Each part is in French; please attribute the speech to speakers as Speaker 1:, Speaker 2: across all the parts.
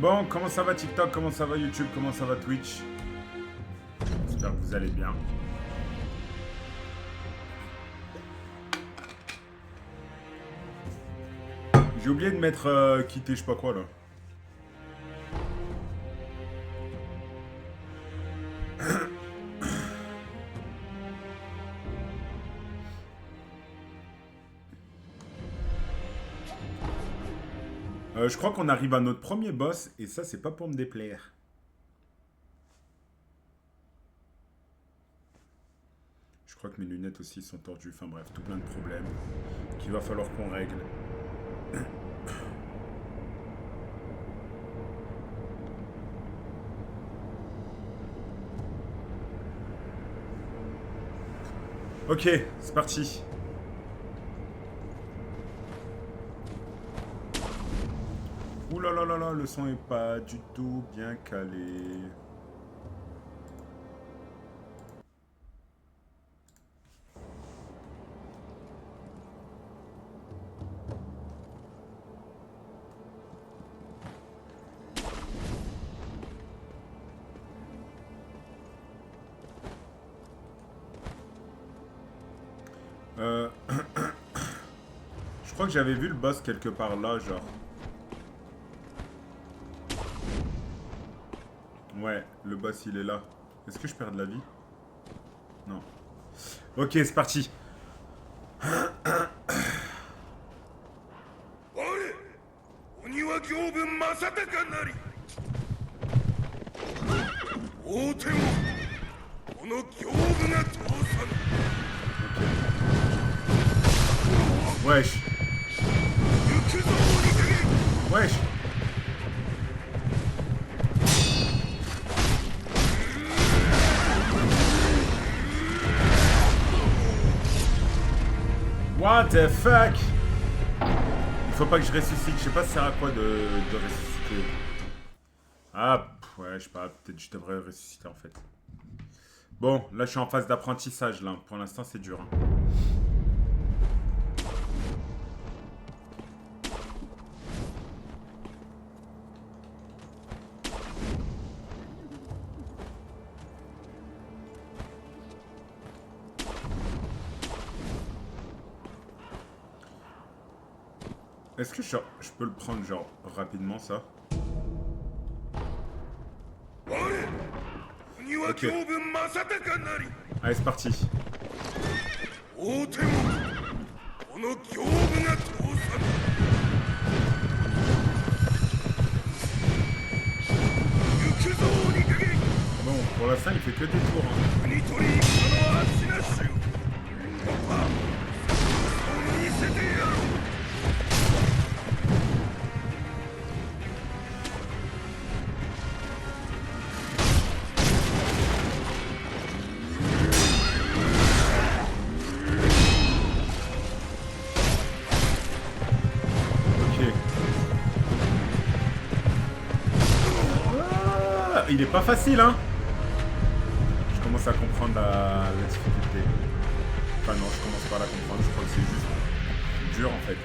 Speaker 1: Bon, comment ça va TikTok? Comment ça va YouTube? Comment ça va Twitch? J'espère que vous allez bien. J'ai oublié de mettre quitter je sais pas quoi là. Je crois qu'on arrive à notre premier boss et ça c'est pas pour me déplaire. Je crois que mes lunettes aussi sont tordues. Enfin bref, tout plein de problèmes qu'il va falloir qu'on règle. Ok, c'est parti. Ouh là là là là, le son est pas du tout bien calé. Je crois que j'avais vu le boss quelque part là, genre. Ouais, le boss il est là. Est-ce que je perds de la vie? Non. Ok, c'est parti. Wesh. Wesh. What the fuck? Il faut pas que je ressuscite. Je sais pas ça sert à quoi de ressusciter. Ah, ouais, je sais pas. Peut-être que je devrais ressusciter en fait. Bon, là je suis en phase d'apprentissage là. Pour l'instant c'est dur. Hein. Est-ce que je peux le prendre genre rapidement ça? Ok. Allez, c'est parti. Bon, pour l'instant il fait que des tours. Hein. Il est pas facile, hein. Je commence à comprendre la difficulté. Enfin non, je commence pas à la comprendre. Je crois que c'est juste dur, en fait.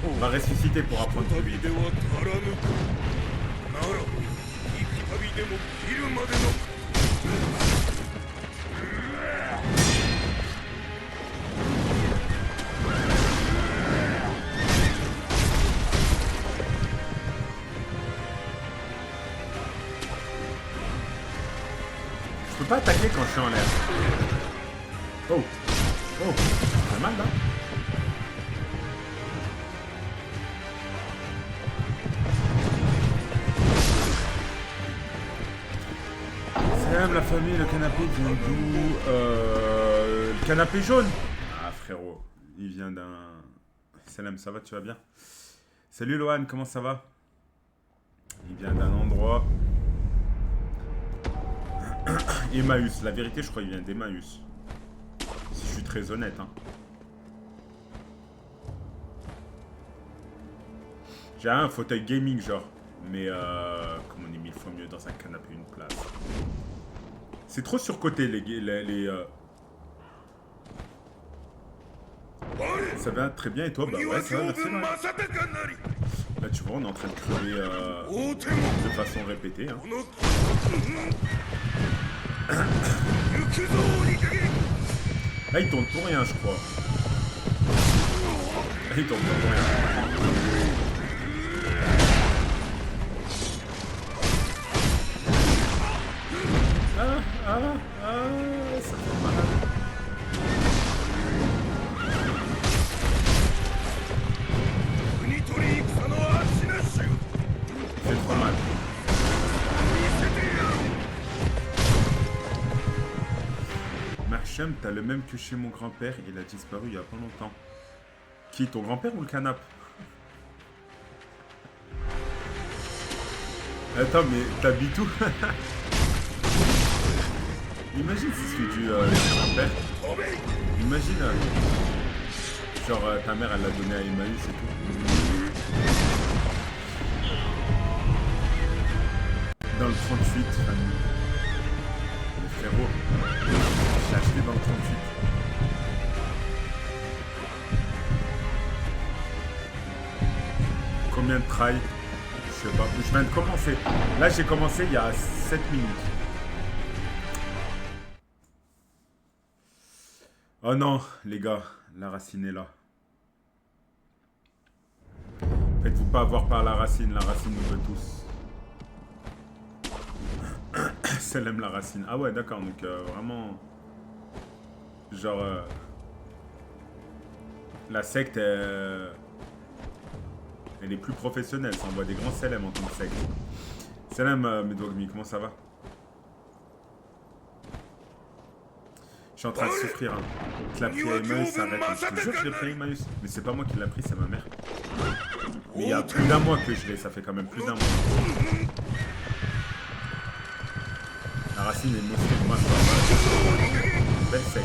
Speaker 1: On va ressusciter pour apprendre plus vite. Je peux pas attaquer quand je suis en l'air. Oh. Oh. Ça fait mal là. Salam la famille, le canapé vient d'où? Le canapé jaune. Ah frérot, il vient d'un... Salam, ça va, tu vas bien? Salut Lohan, comment ça va? Il vient d'un endroit... Emmaüs, la vérité je crois qu'il vient d'Emmaüs. Si je suis très honnête hein. J'ai un fauteuil gaming genre. Mais comme on est 1000 fois mieux dans un canapé une place. C'est trop surcoté Ça va très bien et toi? Bah ouais ça va merci ouais. Là, tu vois, on est en train de crever de façon répétée. Hein. Là, il tourne pour rien, je crois. Là, il tourne pour rien. Ça fait mal. C'est trop mal. Marcham, t'as le même que chez mon grand-père, il a disparu il y a pas longtemps. Qui, ton grand-père ou le canap? Attends, mais t'habites où? Imagine si c'est du grand-père. Imagine, genre ta mère elle l'a donné à Emmaüs et tout. Dans le 38, famille. Mais frérot, j'ai acheté dans le 38. Combien de try? Je sais pas. Je viens de commencer. Là j'ai commencé il y a 7 minutes. Oh non, les gars, la racine est là. Faites-vous pas avoir par la racine nous veut tous. Celle aime la racine. Ah ouais, d'accord, donc vraiment... Genre... la secte, elle est plus professionnelle, ça envoie des grands Selem en tant que secte. Selem, Medogmi, comment ça va? Je suis en train de souffrir. Hein. Je l'ai pris à Emmaüs, ça arrête. Je te jure que je l'ai pris à Emmaüs. Mais c'est pas moi qui l'a pris, c'est ma mère. Mais il y a plus d'un mois que je l'ai, ça fait quand même plus d'un mois. La racine est mosquée de moi, je crois. Belle sec.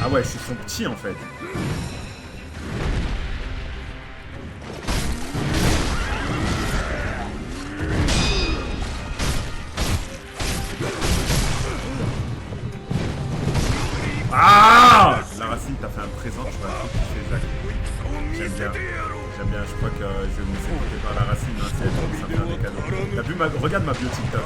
Speaker 1: Ah ouais, je suis son petit en fait. Ah! La racine t'a fait un présent, tu vois, un truc qui fait Zach. J'aime bien. J'aime bien, je crois que je vais me laisser porter par la racine, hein, si elle tombe, ça me fait des cadeaux. T'as vu ma... Regarde ma bio TikTok.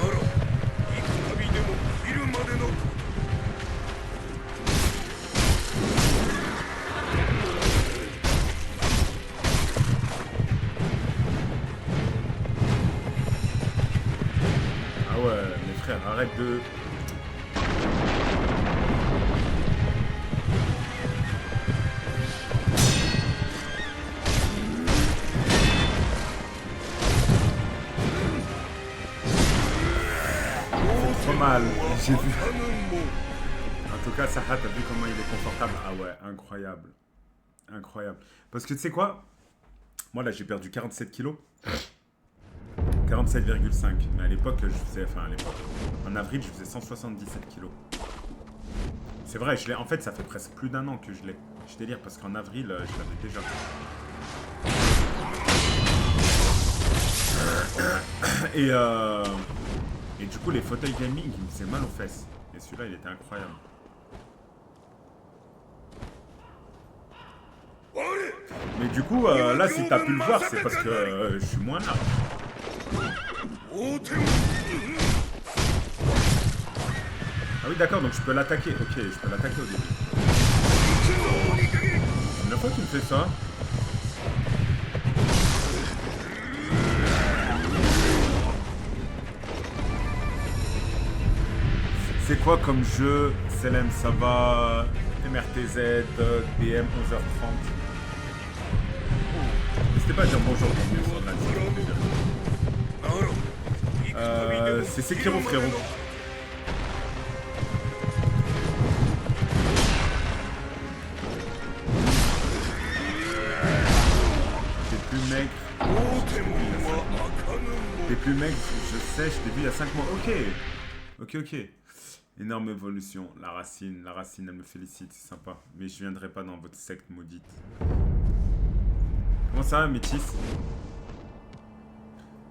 Speaker 1: Ah ouais, mes frères, arrête de... Mal, j'ai vu. En tout cas, Saha, t'as vu comment il est confortable? Ah ouais, incroyable. Incroyable. Parce que tu sais quoi? Moi là, j'ai perdu 47 kilos. 47,5. Mais à l'époque, je faisais... Enfin, à l'époque. En avril, je faisais 177 kilos. C'est vrai, je l'ai... En fait, ça fait presque plus d'un an que je l'ai. Je délire parce qu'en avril, je l'avais déjà. Et du coup, les fauteuils gaming, ils me faisaient mal aux fesses. Et celui-là, il était incroyable. Mais du coup, là, si t'as pu le voir, c'est parce que je suis moins large. Ah oui, d'accord, donc je peux l'attaquer. Ok, je peux l'attaquer au début. C'est une fois qu'il me fait ça. C'est quoi comme jeu? Selem, ça va. MRTZ, DM 11h30. N'hésitez pas à dire bonjour quand mieux sur la c'est Sekiro, frérot. T'es plus maigre. T'es plus maigre, je sais, je t'ai vu il y a 5 mois. Ok. Ok. Énorme évolution. La racine, elle me félicite, c'est sympa. Mais je viendrai pas dans votre secte maudite. Comment ça va, Métis?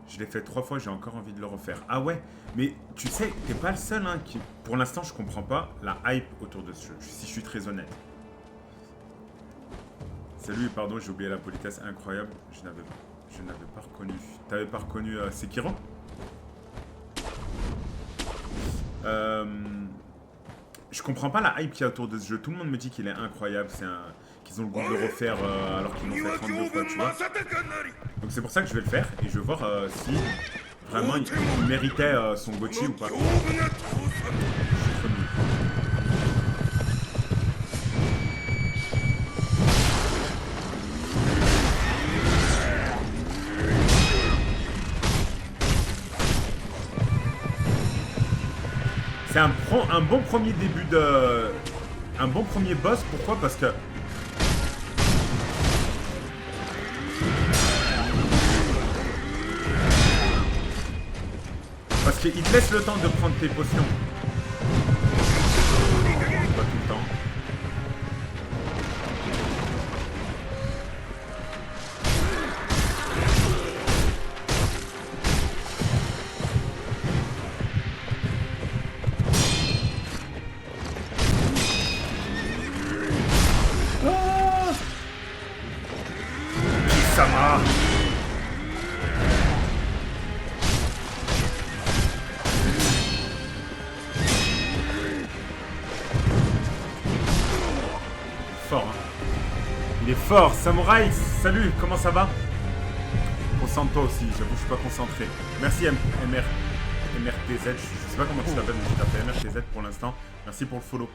Speaker 1: Je l'ai fait 3 fois, j'ai encore envie de le refaire. Ah ouais, mais tu sais, t'es pas le seul, hein, qui... Pour l'instant, je comprends pas la hype autour de ce jeu, si je suis très honnête. Salut, pardon, j'ai oublié la politesse. Incroyable. Je n'avais pas reconnu. T'avais pas reconnu Sekiro? Je comprends pas la hype qu'il y a autour de ce jeu. Tout le monde me dit qu'il est incroyable. Qu'ils ont le goût de le refaire alors qu'ils l'ont fait 32 fois, tu vois. Donc c'est pour ça que je vais le faire. Et je vais voir si vraiment il méritait son GOTY ou pas. Je suis trop nul. C'est un bon premier début de... Un bon premier boss, pourquoi? Parce que... Parce qu'il te laisse le temps de prendre tes potions. Pas tout le temps. Sama. Fort, hein. Il est fort. Samouraï, salut, comment ça va? Concentre-toi aussi, j'avoue, je suis pas concentré. Merci MRTZ, je sais pas comment tu t'appelles, mais je t'appelle MRTZ pour l'instant. Merci pour le follow.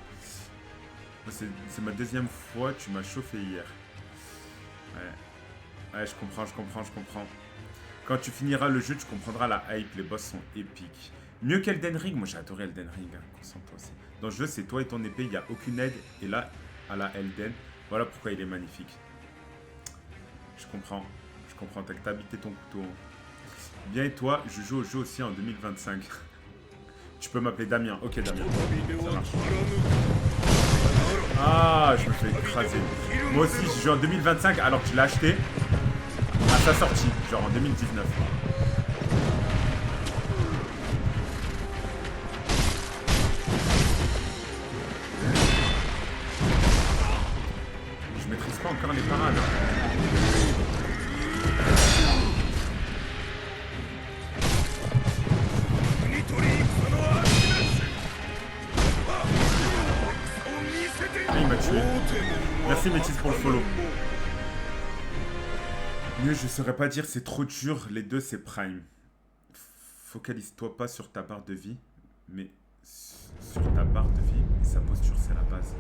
Speaker 1: C'est ma deuxième fois, tu m'as chauffé hier. Ouais, je comprends. Quand tu finiras le jeu, tu comprendras la hype, les boss sont épiques. Mieux qu'Elden Ring, moi j'ai adoré Elden Ring, hein. Concentre-toi aussi. Dans le jeu, c'est toi et ton épée, il n'y a aucune aide, et là, à la Elden, voilà pourquoi il est magnifique. Je comprends, t'as habité ton couteau. Bien et toi, je joue au jeu aussi en 2025. Tu peux m'appeler Damien, ok Damien, ça marche. Ah, je me fais écraser. Moi aussi, je joue en 2025 alors que je l'ai acheté à sa sortie, genre en 2019. Je maîtrise pas encore les parades. Ah, il m'a tué. Merci Métis pour le follow. Mieux, je saurais pas dire, c'est trop dur. Les deux, c'est prime. Focalise-toi pas sur ta barre de vie, mais sur ta barre de vie et sa posture, c'est la base.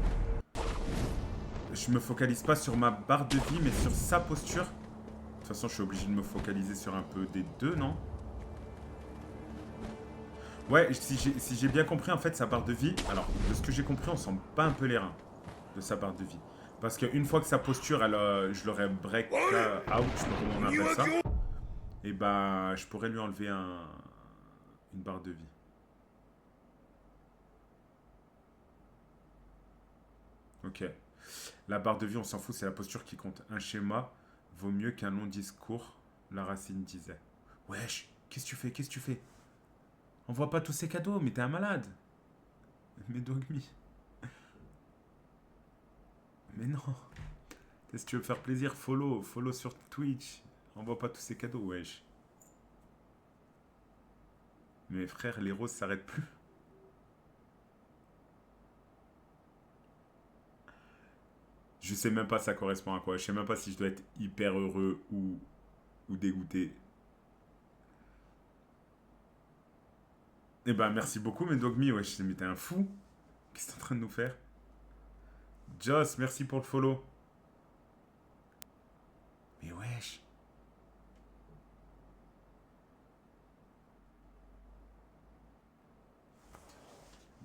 Speaker 1: Je me focalise pas sur ma barre de vie, mais sur sa posture. De toute façon, je suis obligé de me focaliser sur un peu des deux, non? Ouais, si j'ai bien compris, en fait, sa barre de vie... Alors, de ce que j'ai compris, on sent pas un peu les reins de sa barre de vie. Parce qu'une fois que sa posture, je l'aurais break out, je sais pas comment on appelle ça. Et bah, je pourrais lui enlever une barre de vie. Ok. La barre de vie, on s'en fout, c'est la posture qui compte. Un schéma vaut mieux qu'un long discours, la racine disait. Wesh, qu'est-ce que tu fais? Envoie pas tous ces cadeaux, mais t'es un malade. Mais Dogmi. Mais non. Si tu veux faire plaisir, follow sur Twitch. Envoie pas tous ces cadeaux, wesh. Mais frère, les roses s'arrêtent plus. Je sais même pas ça correspond à quoi. Je sais même pas si je dois être hyper heureux ou dégoûté. Eh ben merci beaucoup, mais Dogmi, wesh, mais t'es un fou. Qu'est-ce que t'es en train de nous faire? Joss, merci pour le follow. Mais wesh.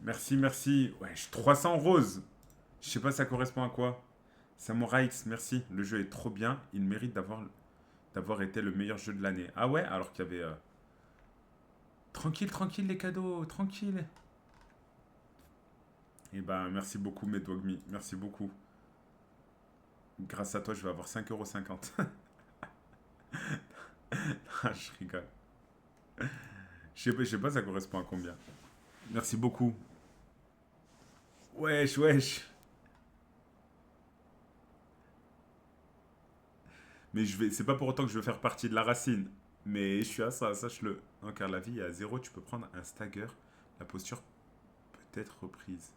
Speaker 1: Merci. Wesh, 300 roses. Je sais pas ça correspond à quoi. Samurai X, merci. Le jeu est trop bien. Il mérite d'avoir été le meilleur jeu de l'année. Ah ouais, alors qu'il y avait... Tranquille les cadeaux, tranquille. Eh ben, merci beaucoup, Medwogmi. Merci beaucoup. Grâce à toi, je vais avoir 5,50 €. Ah, je rigole. Je sais pas, ça correspond à combien. Merci beaucoup. Wesh. Mais c'est pas pour autant que je veux faire partie de la racine. Mais je suis à ça, sache-le. Non, car la vie est à 0, tu peux prendre un stagger. La posture peut être reprise.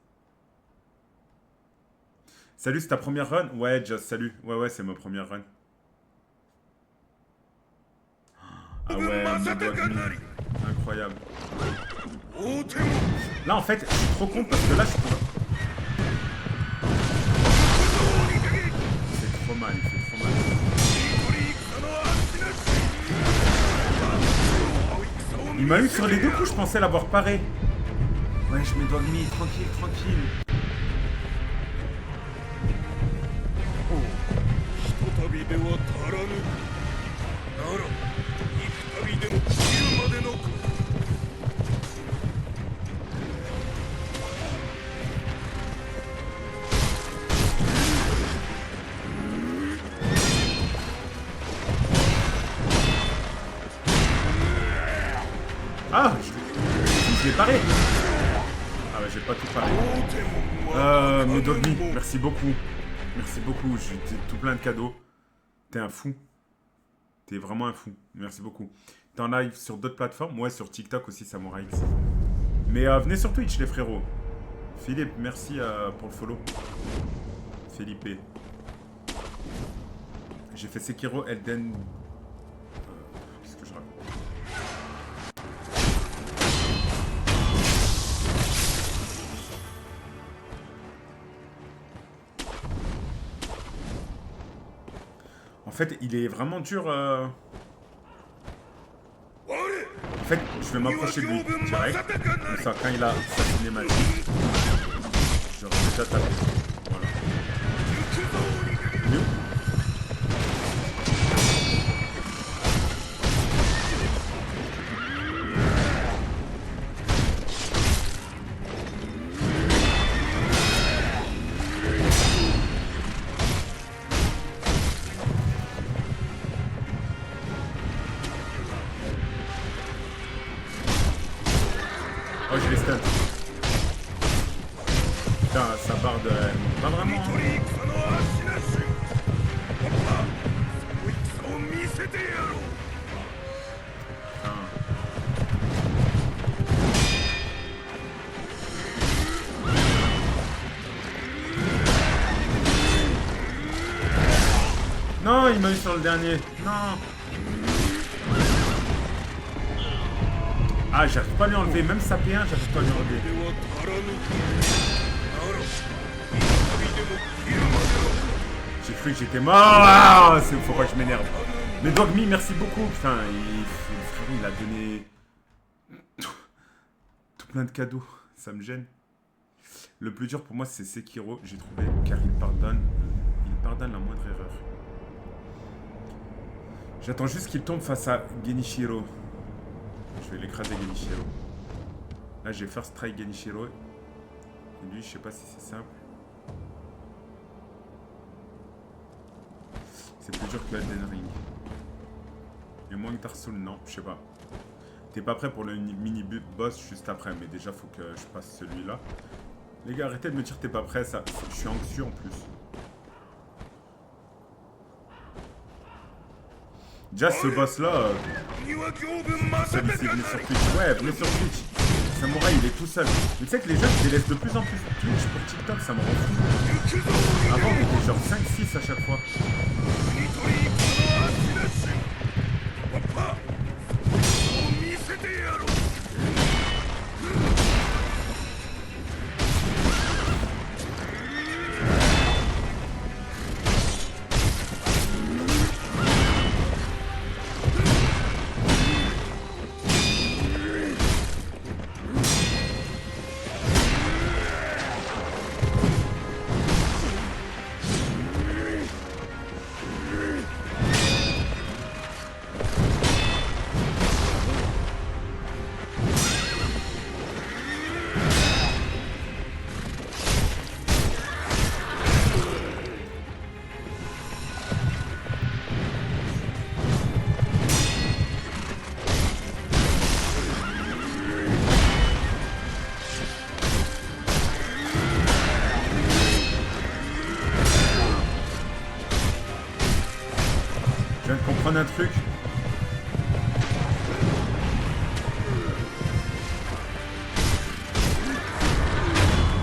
Speaker 1: Salut, c'est ta première run? Ouais, Just, salut. Ouais, c'est ma première run. Ah ouais, incroyable. Là, en fait, je suis trop con parce que là, je peux... Il fait trop mal, il fait trop mal. Il m'a eu sur les deux coups, je pensais l'avoir paré. Ouais, je mets Dogmi, tranquille, tranquille. Ah, je l'ai paré. Ah ouais, j'ai pas tout paré. Mais Dogmi, merci beaucoup. Merci beaucoup, j'ai tout plein de cadeaux. T'es un fou. T'es vraiment un fou. Merci beaucoup. T'es en live sur d'autres plateformes? Ouais, sur TikTok aussi, Samurai X. Mais venez sur Twitch, les frérots. Philippe, merci pour le follow. Felipe. J'ai fait Sekiro, Elden... Qu'est-ce que je raconte? En fait, il est vraiment dur. En fait, je vais m'approcher de lui direct. Comme ça, quand il a sa cinématique, j'aurais déjà tapé. Voilà. Mieux. Oh, je les stun. Putain, sa barre de... Pas vraiment. Hein. Non, il m'a eu sur le dernier. Non. Ah, j'arrive pas à lui enlever. Même sa P1, j'arrive pas à lui enlever. J'ai cru que j'étais mort. Ah, faut pas que je m'énerve. Mais Dogmi, merci beaucoup. Putain, il a donné tout plein de cadeaux. Ça me gêne. Le plus dur pour moi, c'est Sekiro, j'ai trouvé, car il pardonne la moindre erreur. J'attends juste qu'il tombe face à Genichiro. Je vais l'écraser, Genichiro. Là, j'ai first try Genichiro. Et lui, je sais pas si c'est simple. C'est plus dur que Elden Ring. Et moins que Dark Souls, non, je sais pas. T'es pas prêt pour le mini-boss juste après, mais déjà, faut que je passe celui-là. Les gars, arrêtez de me dire que t'es pas prêt, ça, je suis anxieux en plus. Déjà, ce boss-là... Celui-ci, venez sur Twitch. Ouais, venez sur Twitch. Samurai, il est tout seul. Mais tu sais que les jeunes se délaissent de plus en plus Twitch pour TikTok, ça me rend fou. Avant, on était genre 5-6 à chaque fois. prendre un truc.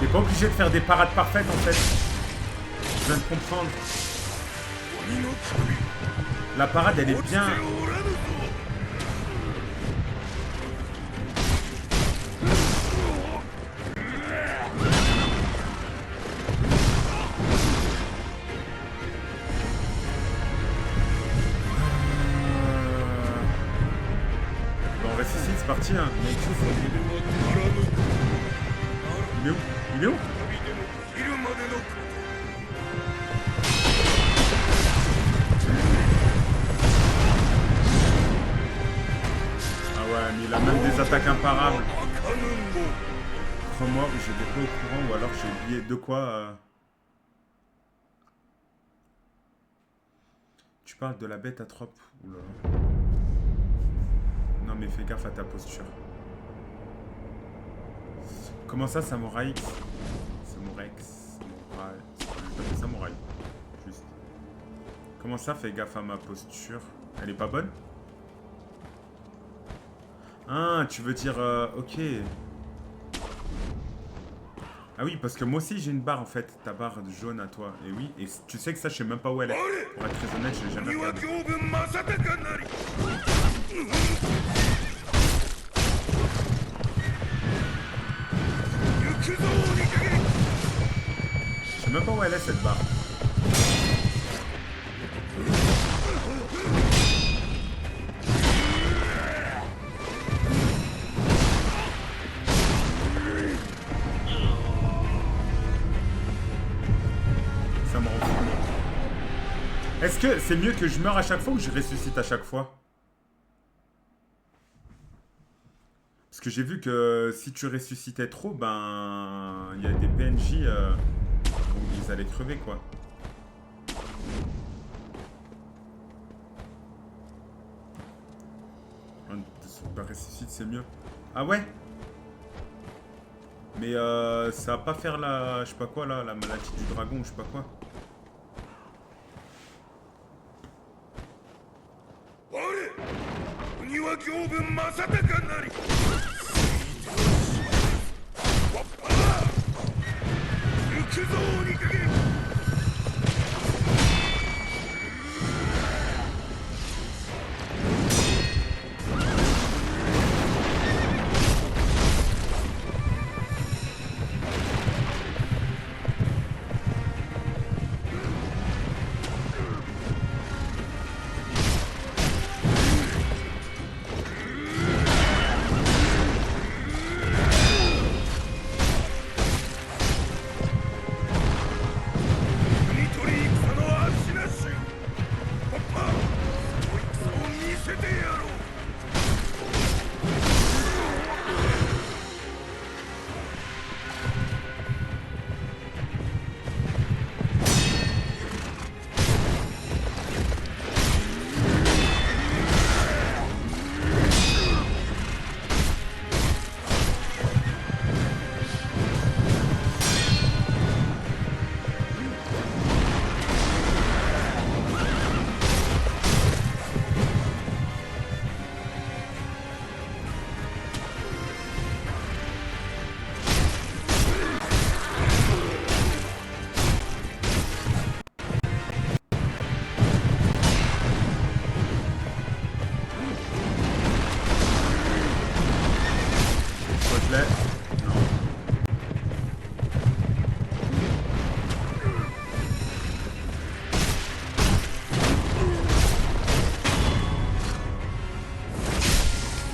Speaker 1: T'es pas obligé de faire des parades parfaites en fait. Je viens de comprendre. La parade elle est bien. Bon, on ressuscite, c'est parti hein. Il est où? Il est où? Ah ouais, mais il a même des attaques imparables. Crois-moi, j'étais pas au courant ou alors j'ai oublié de quoi. Tu parles de la bête à trop. Oula. Non mais fais gaffe à ta posture. Comment ça, samouraï? Samouraï. Samouraï. Juste. Comment ça, fais gaffe à ma posture? Elle est pas bonne? Ah, tu veux dire... ok. Ah oui, parce que moi aussi j'ai une barre en fait, ta barre jaune à toi. Et oui, et tu sais que ça, je sais même pas où elle est. Pour être très honnête, je l'ai jamais regardé. Je sais même pas où elle est cette barre. Ça me rend fou. Est-ce que c'est mieux que je meure à chaque fois ou que je ressuscite à chaque fois? Parce que j'ai vu que si tu ressuscitais trop, ben... il y a des PNJ... où ils allaient crever, quoi. Bah, ressuscite, c'est mieux. Ah ouais? Mais ça va pas faire la... je sais pas quoi, là, la maladie du dragon, je sais pas quoi.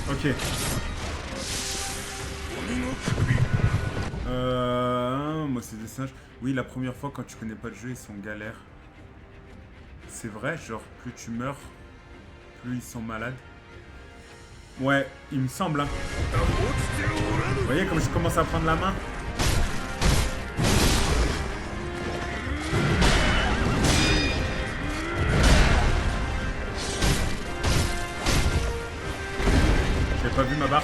Speaker 1: Ok. Moi c'est des singes. Oui, la première fois quand tu connais pas le jeu, ils sont galères. C'est vrai, genre plus tu meurs, plus ils sont malades. Ouais, il me semble. Hein. Vous voyez comme je commence à prendre la main? J'ai pas vu ma barre.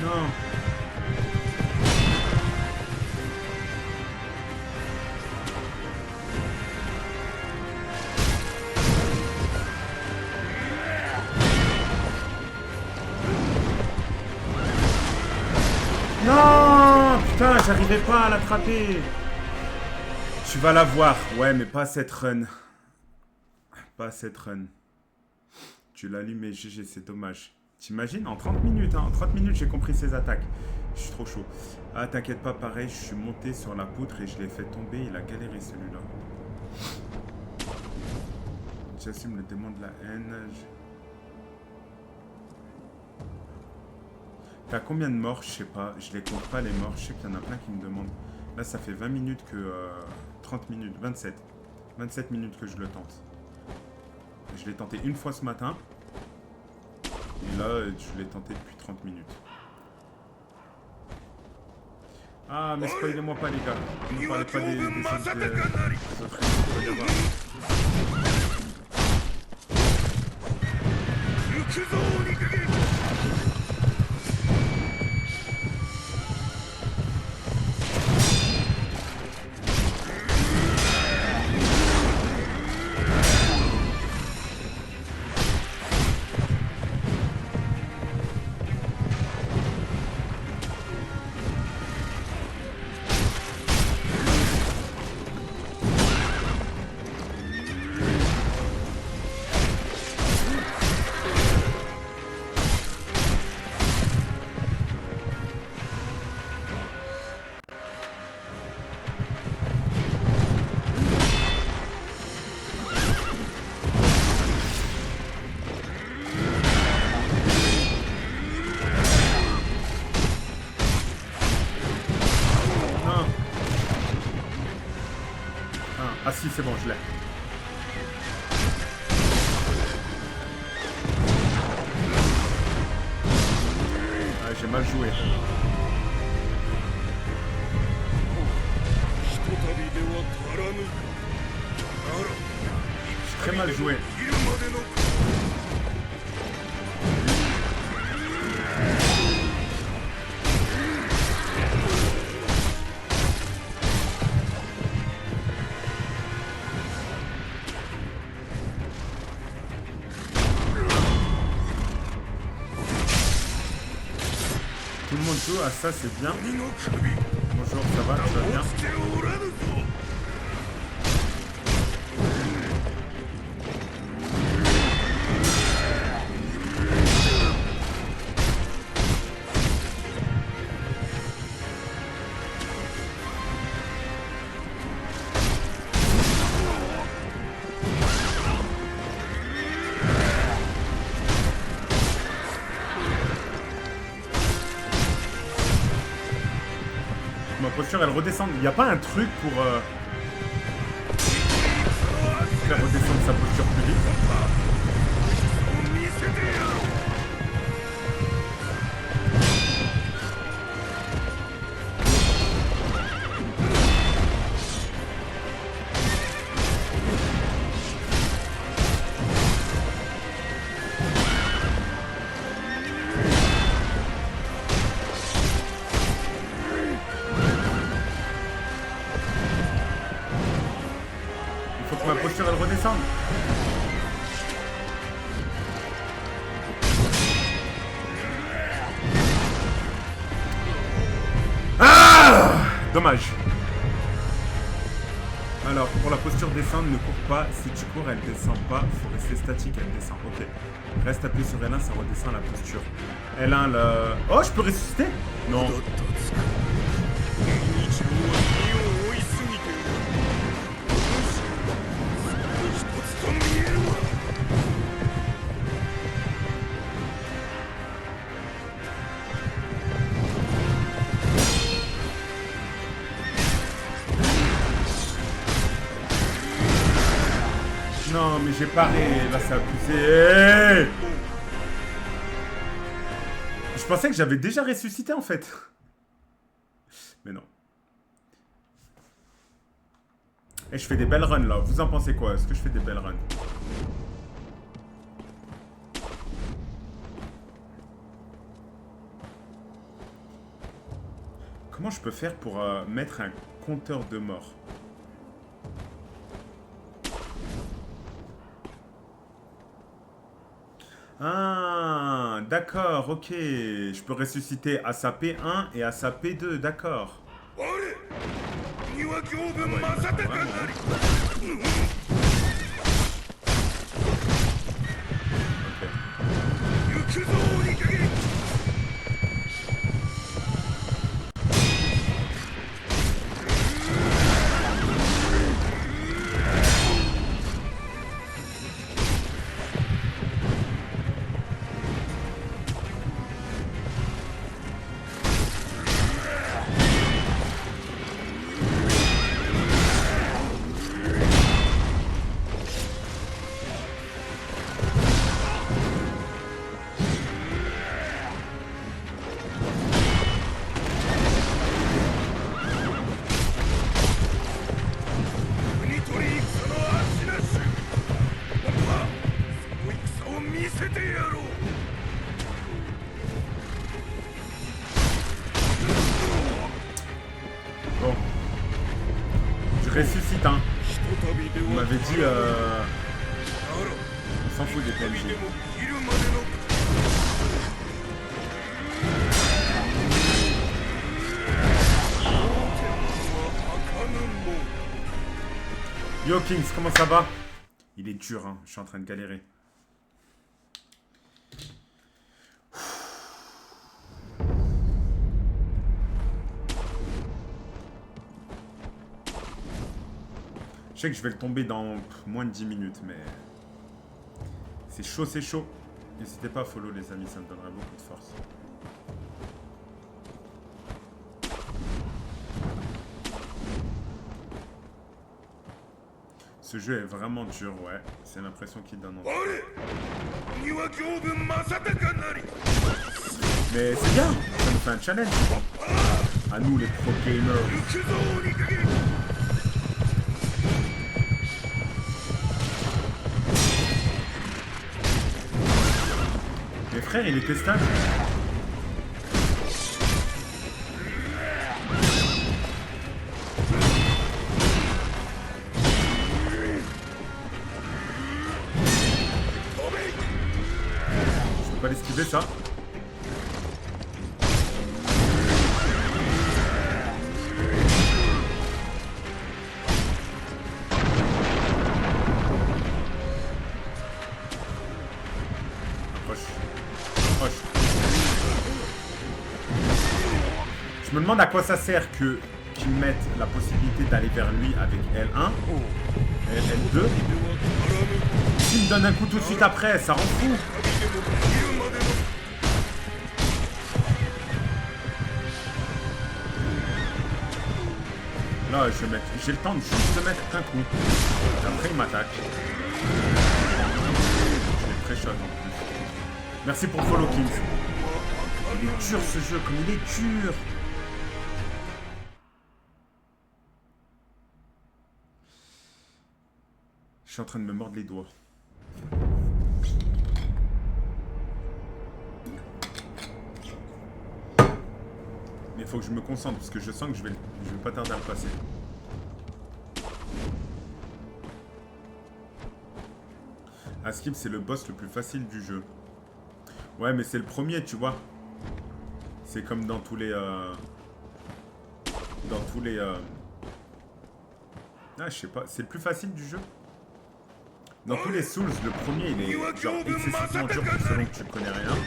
Speaker 1: Non. Non, putain, j'arrivais pas à l'attraper. Tu vas la voir. Ouais, mais pas cette run. Pas cette run. Tu l'allumes et GG, c'est dommage. T'imagines, en 30 minutes, hein, en 30 minutes, j'ai compris ses attaques. Je suis trop chaud. Ah, t'inquiète pas, pareil, je suis monté sur la poutre et je l'ai fait tomber. Il a galéré, celui-là. J'assume le démon de la haine. T'as combien de morts? Je sais pas. Je les compte pas, les morts. Je sais qu'il y en a plein qui me demandent. Là, ça fait 20 minutes que... 30 minutes, 27. 27 minutes que je le tente. Je l'ai tenté une fois ce matin. Et là, je l'ai tenté depuis 30 minutes. Ah, mais spoilez-moi pas, les gars. Ne me parlez pas des choses des autres qu'il va y avoir. Ah si, c'est bon, je l'ai. Ah, j'ai mal joué. J'ai très mal joué. Tout le monde joue à ça, c'est bien. Bonjour, ça va, tu vas bien? Ma posture, elle redescend. Il n'y a pas un truc pour faire redescendre sa posture plus vite? Il faut que ma posture, elle redescende. Ah! Dommage. Alors, pour la posture descendre, ne cours pas. Si tu cours, elle descend pas. Il faut rester statique, elle descend. Ok. Reste appuyé sur L1, ça redescend la posture. L1, là... Oh, je peux ressusciter? Non. Non, mais j'ai paré. Là, c'est abusé. Je pensais que j'avais déjà ressuscité, en fait. Mais non. Et je fais des belles runs, là. Vous en pensez quoi? Est-ce que je fais des belles runs? Comment je peux faire pour mettre un compteur de mort? Ah, d'accord, ok. Je peux ressusciter à sa P1 et à sa P2, d'accord. Ah ouais, vraiment. Bon. Je ressuscite, hein. On m'avait dit, on s'en fout des PNJ. Yo Kings, comment ça va? Il est dur, hein. Je suis en train de galérer. Je sais que je vais le tomber dans moins de 10 minutes, mais c'est chaud, c'est chaud. N'hésitez pas à follow les amis, ça me donnerait beaucoup de force. Ce jeu est vraiment dur, ouais. C'est l'impression qu'il donne envie. Mais c'est bien, ça nous fait un challenge. À nous les pro gamers. Mais frère, il était stable. Je peux pas l'esquiver ça. Je me demande à quoi ça sert qu'ils mettent la possibilité d'aller vers lui avec L1 et L2. S'il me donne un coup tout de suite après, ça rend fou. Là, je vais mettre. J'ai le temps de juste mettre un coup. Après, il m'attaque. Je l'ai très shot en plus. Merci pour follow Kings. Il est dur ce jeu, comme il est dur. Je suis en train de me mordre les doigts. Mais il faut que je me concentre parce que je sens que je vais pas tarder à le passer. Askip, c'est le boss le plus facile du jeu. Ouais, mais c'est le premier, tu vois. C'est comme dans tous les... Ah, je sais pas. C'est le plus facile du jeu. Dans tous les Souls, le premier, il est genre excessivement dur selon que tu connais rien.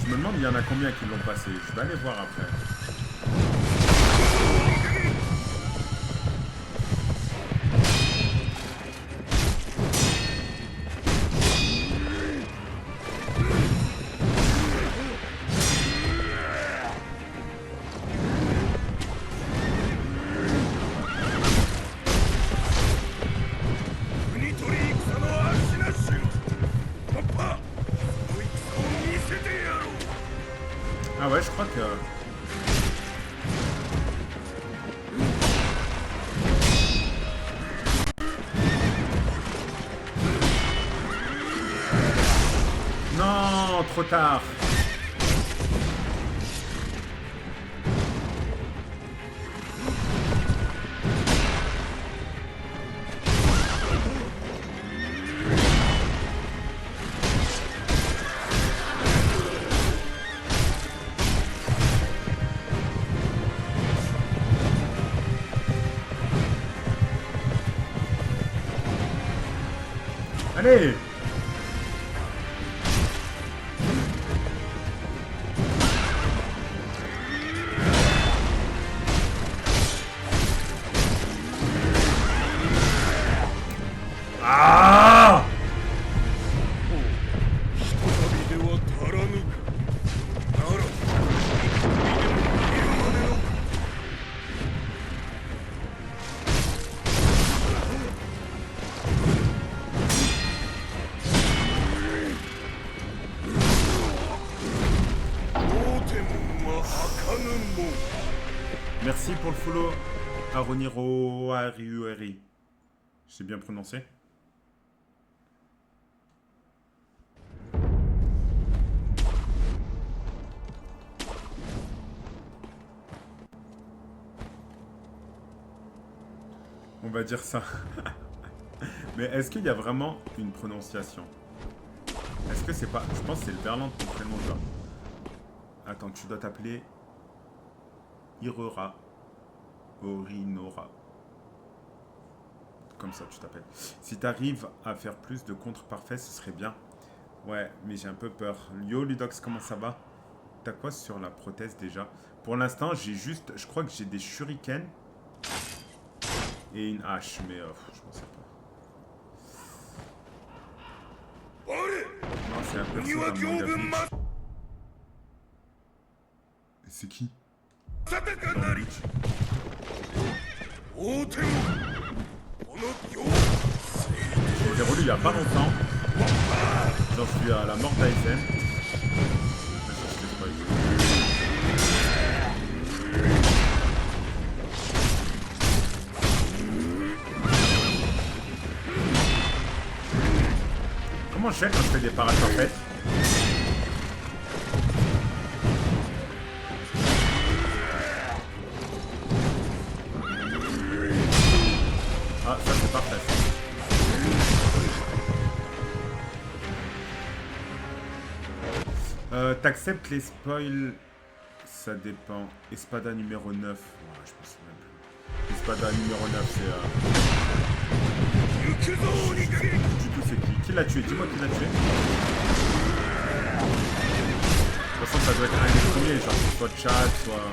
Speaker 1: Je me demande, il y en a combien qui l'ont passé. Je vais aller voir après. Ah ouais, je crois que... Non, trop tard. Allez! Ah!
Speaker 2: ひとたびでは足らぬか。ならいくらでもいるまでの大手門は開かぬ門。
Speaker 1: Merci pour le follow, Aroniro Ariueri. J'ai bien prononcé? On va dire ça. Mais est-ce qu'il y a vraiment une prononciation? Est-ce que c'est pas... Je pense que c'est le verlan de ton prénom, genre. Attends, tu dois t'appeler... Irora. Orinora. Comme ça, tu t'appelles. Si t'arrives à faire plus de contres parfaits, ce serait bien. Ouais, mais j'ai un peu peur. Yo, Ludox, comment ça va? T'as quoi sur la prothèse, déjà? Pour l'instant, j'ai juste... Je crois que j'ai des shurikens. Et une hache, mais je m'en sais pas. Non, c'est un perso d'un manga Bleach. C'est qui? Dans Bleach. Je l'ai relu il y a pas longtemps. J'en suis à la mort d'Aizen. Comment je fais quand je fais des parades parfaites? Ah, ça c'est parfait. T'acceptes les spoils? Ça dépend. Espada numéro 9. Ouais, je pense même plus. Espada numéro 9, c'est... Du coup, c'est qui? Qui l'a tué? Dis-moi qui l'a tué. De toute façon, ça doit être un des premiers, genre soit Chad, soit...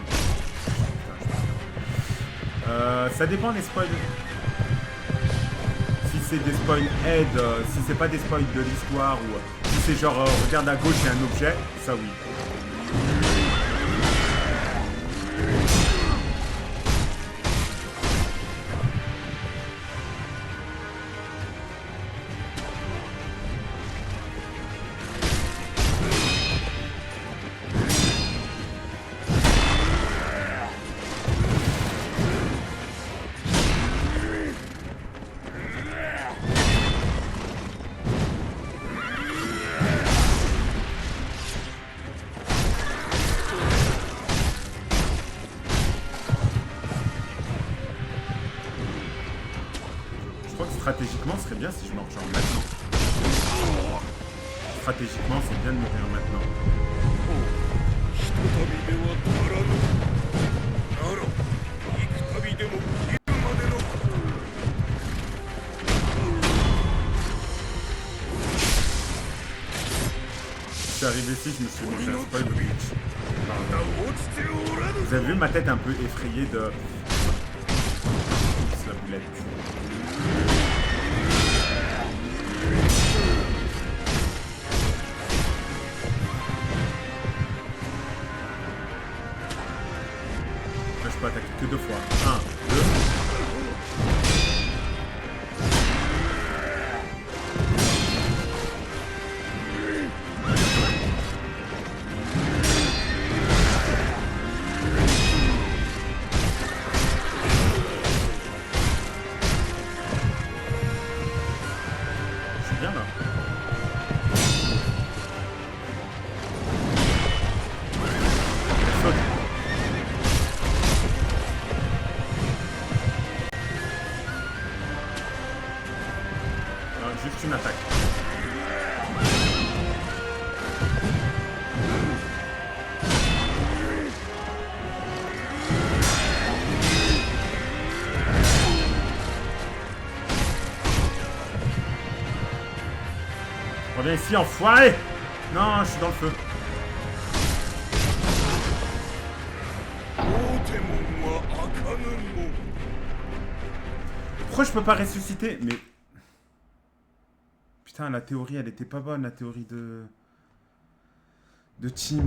Speaker 1: ça dépend les spoils. Si c'est des spoils aide, si c'est pas des spoils de l'histoire, ou si c'est genre regarde à gauche il y a un objet, ça oui. Stratégiquement, ce serait bien si je meurs genre maintenant. Stratégiquement, c'est bien de mourir maintenant. Je suis arrivé ici, je me suis mangé un spoil de Bleach. Vous avez vu ma tête un peu effrayée de... Oups, la boulette. Je peux attaquer que 2 fois. 1, 2. Reviens ici, enfoiré. Non, je suis dans le feu.
Speaker 2: 大手門は開かぬも
Speaker 1: Pourquoi je peux pas ressusciter? Mais... Putain, la théorie, elle était pas bonne, la théorie de... Tim.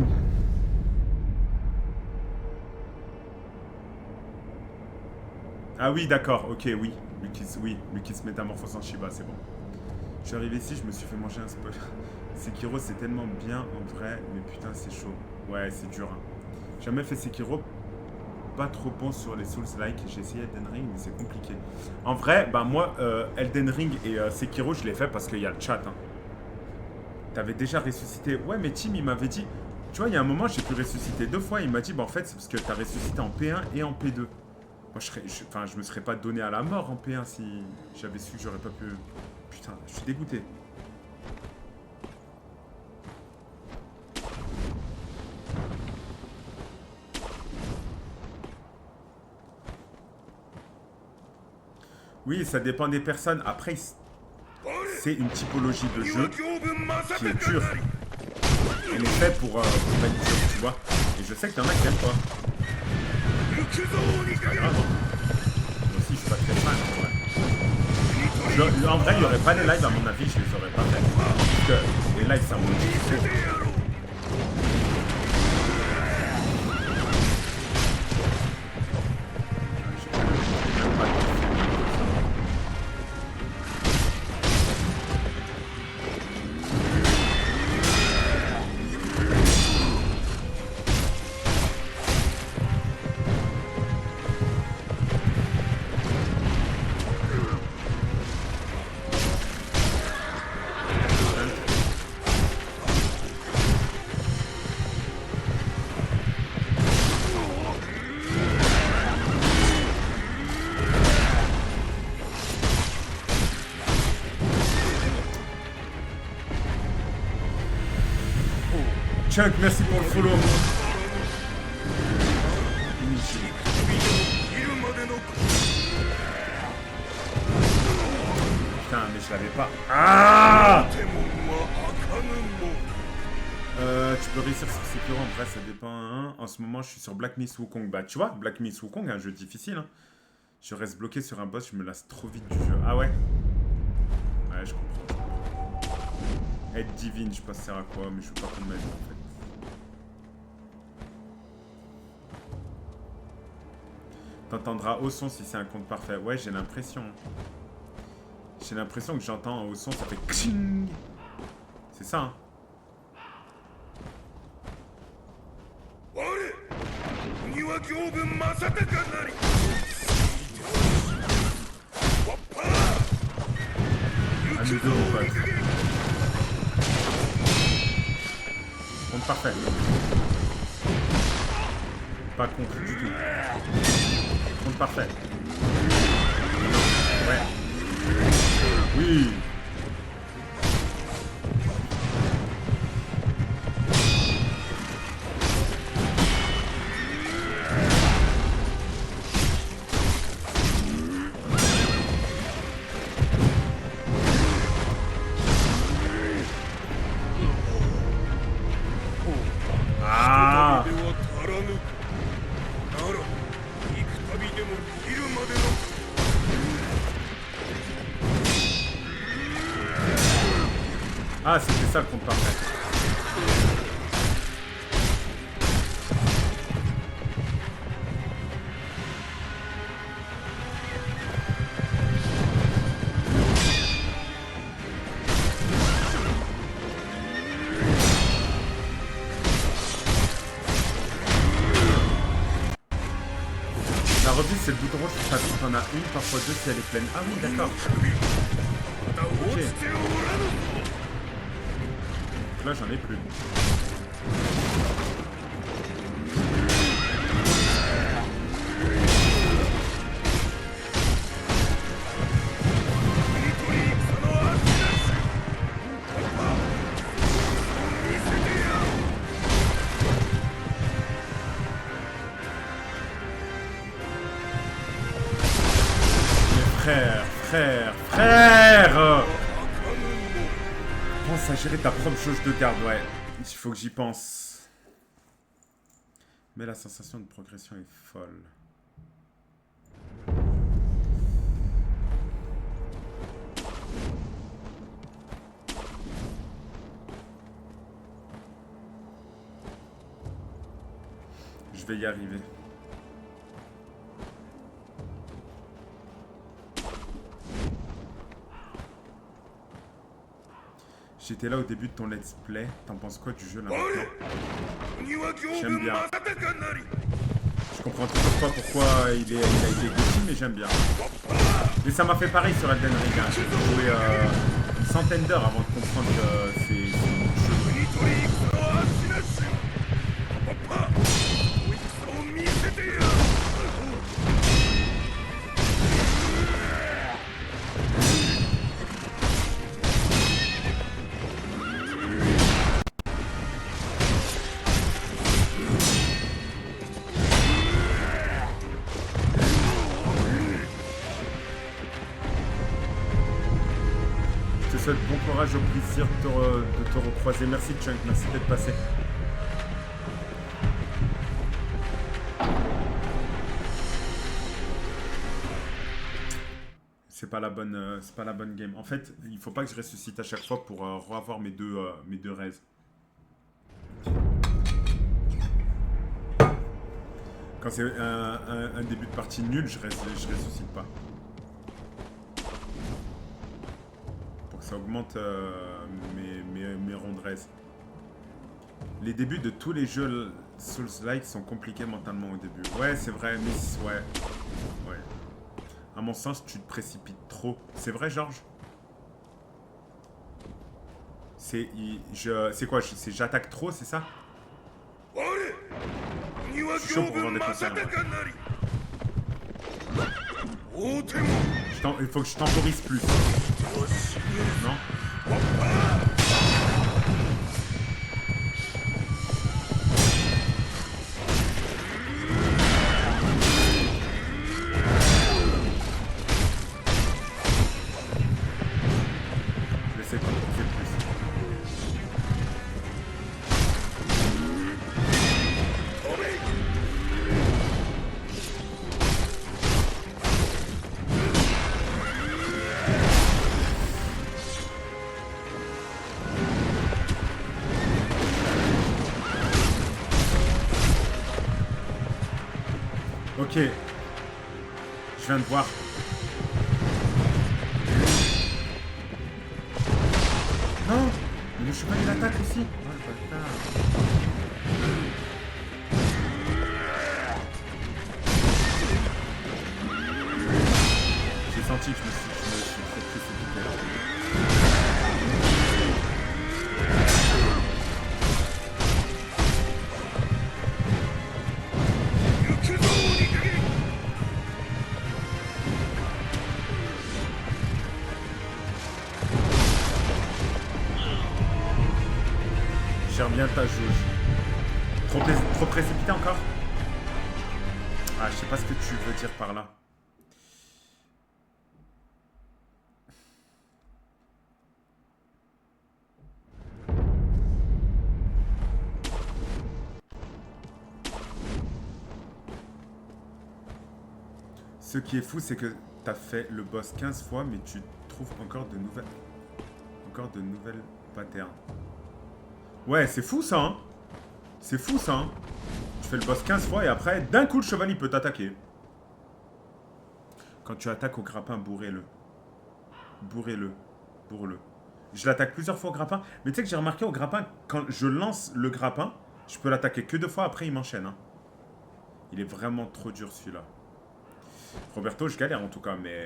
Speaker 1: Ah oui, d'accord, ok, oui. Lucky se métamorphose en Shiba, c'est bon. Je suis arrivé ici, je me suis fait manger un spoil. Sekiro, c'est tellement bien en vrai, mais putain, c'est chaud. Ouais, c'est dur. Hein. J'ai jamais fait Sekiro. Pas trop bon sur les Souls-like. J'ai essayé Elden Ring, mais c'est compliqué. En vrai, bah moi, Elden Ring et Sekiro, je l'ai fait parce qu'il y a le chat. Hein. T'avais déjà ressuscité. Ouais, mais Tim, il m'avait dit. Tu vois, il y a un moment, j'ai pu ressusciter 2 fois. Il m'a dit, bah en fait, c'est parce que t'as ressuscité en P1 et en P2. Moi, je me serais pas donné à la mort en P1 si j'avais su que j'aurais pas pu. Putain, je suis dégoûté. Oui, ça dépend des personnes. Après, c'est une typologie de jeu qui est dure. Elle est faite pour être dure, tu vois. Et je sais qu'il y en a qui aiment pas. C'est pas grave. Moi aussi, je suis pas très fan, en vrai. En vrai, il n'y aurait pas les lives, à mon avis, je les aurais pas fait. Parce que les lives, ça me trop. Chunk, merci pour le follow. Putain, mais je l'avais pas. Ah! Tu peux réussir sur Sekiro, en vrai, ça dépend. Hein. En ce moment, je suis sur Black Myth Wukong. Bah, tu vois, Black Myth Wukong, un jeu difficile. Hein. Je reste bloqué sur un boss, je me lasse trop vite du jeu. Ah ouais? Ouais, je comprends. Être divine, je sais pas ça sert à quoi, mais je veux pas qu'on m'aide en fait. T'entendras au son si c'est un compte parfait. Ouais, j'ai l'impression. J'ai l'impression que j'entends au son, ça fait kling. C'est ça, hein. À nous deux, mon pote. Compte parfait. Pas contre du tout. Compte parfait. Ouais. Oui. Ah. Ah, c'était ça le compte parfait. La revue, c'est le bouton rouge sur ta vie, t'en as une, parfois deux si elle est pleine. Ah oui, d'accord. Ok. Là, j'en ai plus. Frère. Pense à gérer ta propre jauge de garde, ouais. Il faut que j'y pense. Mais la sensation de progression est folle. Je vais y arriver. J'étais là au début de ton let's play. T'en penses quoi du jeu là maintenant? J'aime bien. Je comprends toujours pas pourquoi il a été déçu, mais j'aime bien. Mais ça m'a fait pareil sur Elden Ring. Hein. J'ai joué une centaine d'heures avant de comprendre que c'est un jeu. Bon courage, au plaisir de te recroiser. Merci Chunk, merci d'être passé. C'est pas la bonne game. En fait, il faut pas que je ressuscite à chaque fois pour revoir mes deux raises. Quand c'est un début de partie nul, je ressuscite pas. Ça augmente mes rondes. Les débuts de tous les jeux Souls-like sont compliqués mentalement au début. Ouais, c'est vrai, mais ouais. À mon sens, tu te précipites trop. C'est vrai, Georges? C'est quoi? C'est j'attaque trop, c'est ça? Je suis chaud pour vendre des conseils. Il faut que je temporise plus. Non? Je vais essayer de temporiser plus. Ok. Je viens de voir. Non! Mais le cheval il attaque aussi! Oh le bâtard! J'ai senti que je me suis précipité là. Gère bien ta jauge. Trop précipité encore? Ah, je sais pas ce que tu veux dire par là. Ce qui est fou, c'est que t'as fait le boss 15 fois, mais tu trouves encore de nouvelles patterns. Ouais, c'est fou ça, hein. C'est fou ça, hein. Tu fais le boss 15 fois et après, d'un coup, le cheval, il peut t'attaquer. Quand tu attaques au grappin, bourrez-le. Bourrez-le. Bourre-le. Je l'attaque plusieurs fois au grappin. Mais tu sais que j'ai remarqué au grappin, quand je lance le grappin, je peux l'attaquer que 2 fois, après il m'enchaîne. Hein. Il est vraiment trop dur celui-là. Roberto, je galère en tout cas, mais...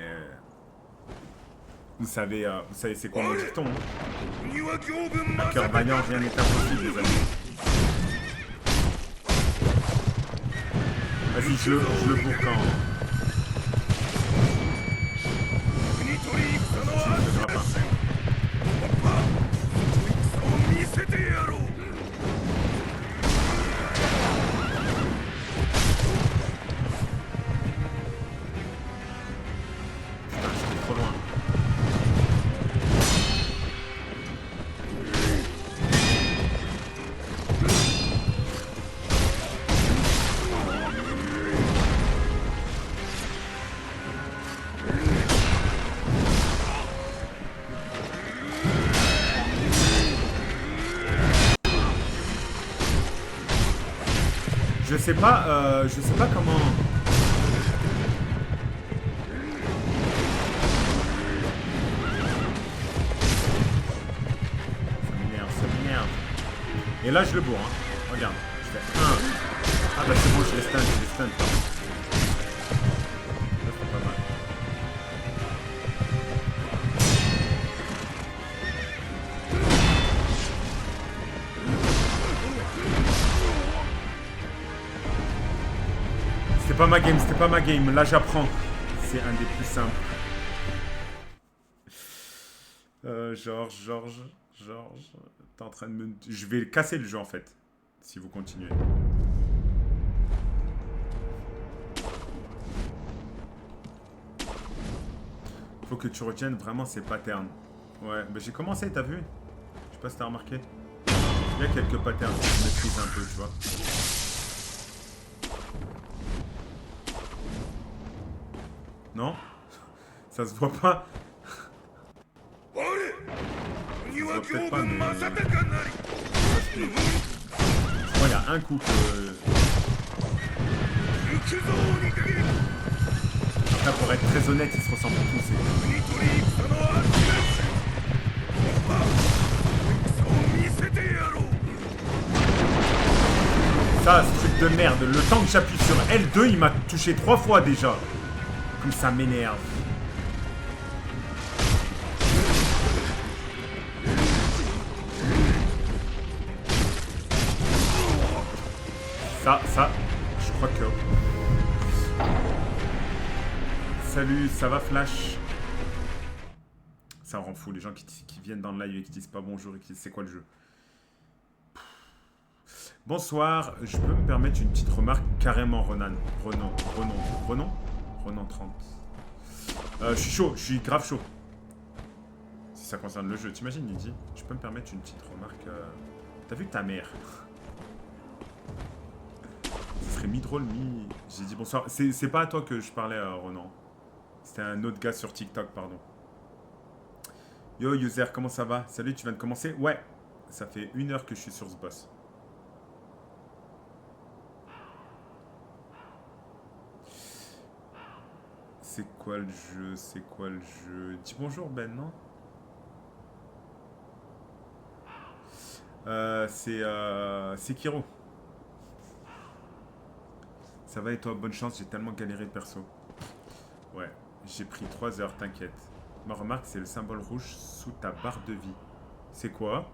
Speaker 1: Vous savez c'est quoi mon dicton, hein. Un cœur vaillant, rien n'est impossible, les amis. Vas-y, je le bourre quand... Le grappin. Je sais pas comment... Ça m'énerve. Et là, je le bourre, hein. Regarde, je fais 1. Ah bah c'est bon, je les stun. Là, c'est pas mal. C'était pas ma game. Là, j'apprends. C'est un des plus simples. Georges. T'es en train de me... Je vais casser le jeu, en fait. Si vous continuez. Faut que tu retiennes vraiment ces patterns. Ouais, bah j'ai commencé, t'as vu? Je sais pas si t'as remarqué. Il y a quelques patterns que je maîtrise un peu, tu vois. Non? Ça se voit pas. Ça se voit peut-être pas, mais... Bon, il y a un coup que... Après, pour être très honnête, ils se ressemblent tous. Ça, ce truc de merde, le temps que j'appuie sur L2, il m'a touché 3 fois déjà. Comme ça m'énerve. Ça, je crois que... Salut, ça va Flash? Ça rend fou les gens qui viennent dans le live et qui disent pas bonjour et qui disent c'est quoi le jeu. Bonsoir, je peux me permettre une petite remarque carrément Renan 30. Je suis chaud, je suis grave chaud. Si ça concerne le jeu, t'imagines Nidhi? Je peux me permettre une petite remarque. T'as vu ta mère? Ce serait mi-drôle, mi... J'ai dit bonsoir. C'est pas à toi que je parlais, Renan. C'était un autre gars sur TikTok, pardon. Yo, user, comment ça va? Salut, tu viens de commencer? Ouais, ça fait 1 heure que je suis sur ce boss. C'est quoi le jeu? Dis bonjour, Ben, non? C'est Sekiro. Ça va et toi? Bonne chance, j'ai tellement galéré de perso. Ouais, j'ai pris 3 heures, t'inquiète. Ma remarque, c'est le symbole rouge sous ta barre de vie. C'est quoi,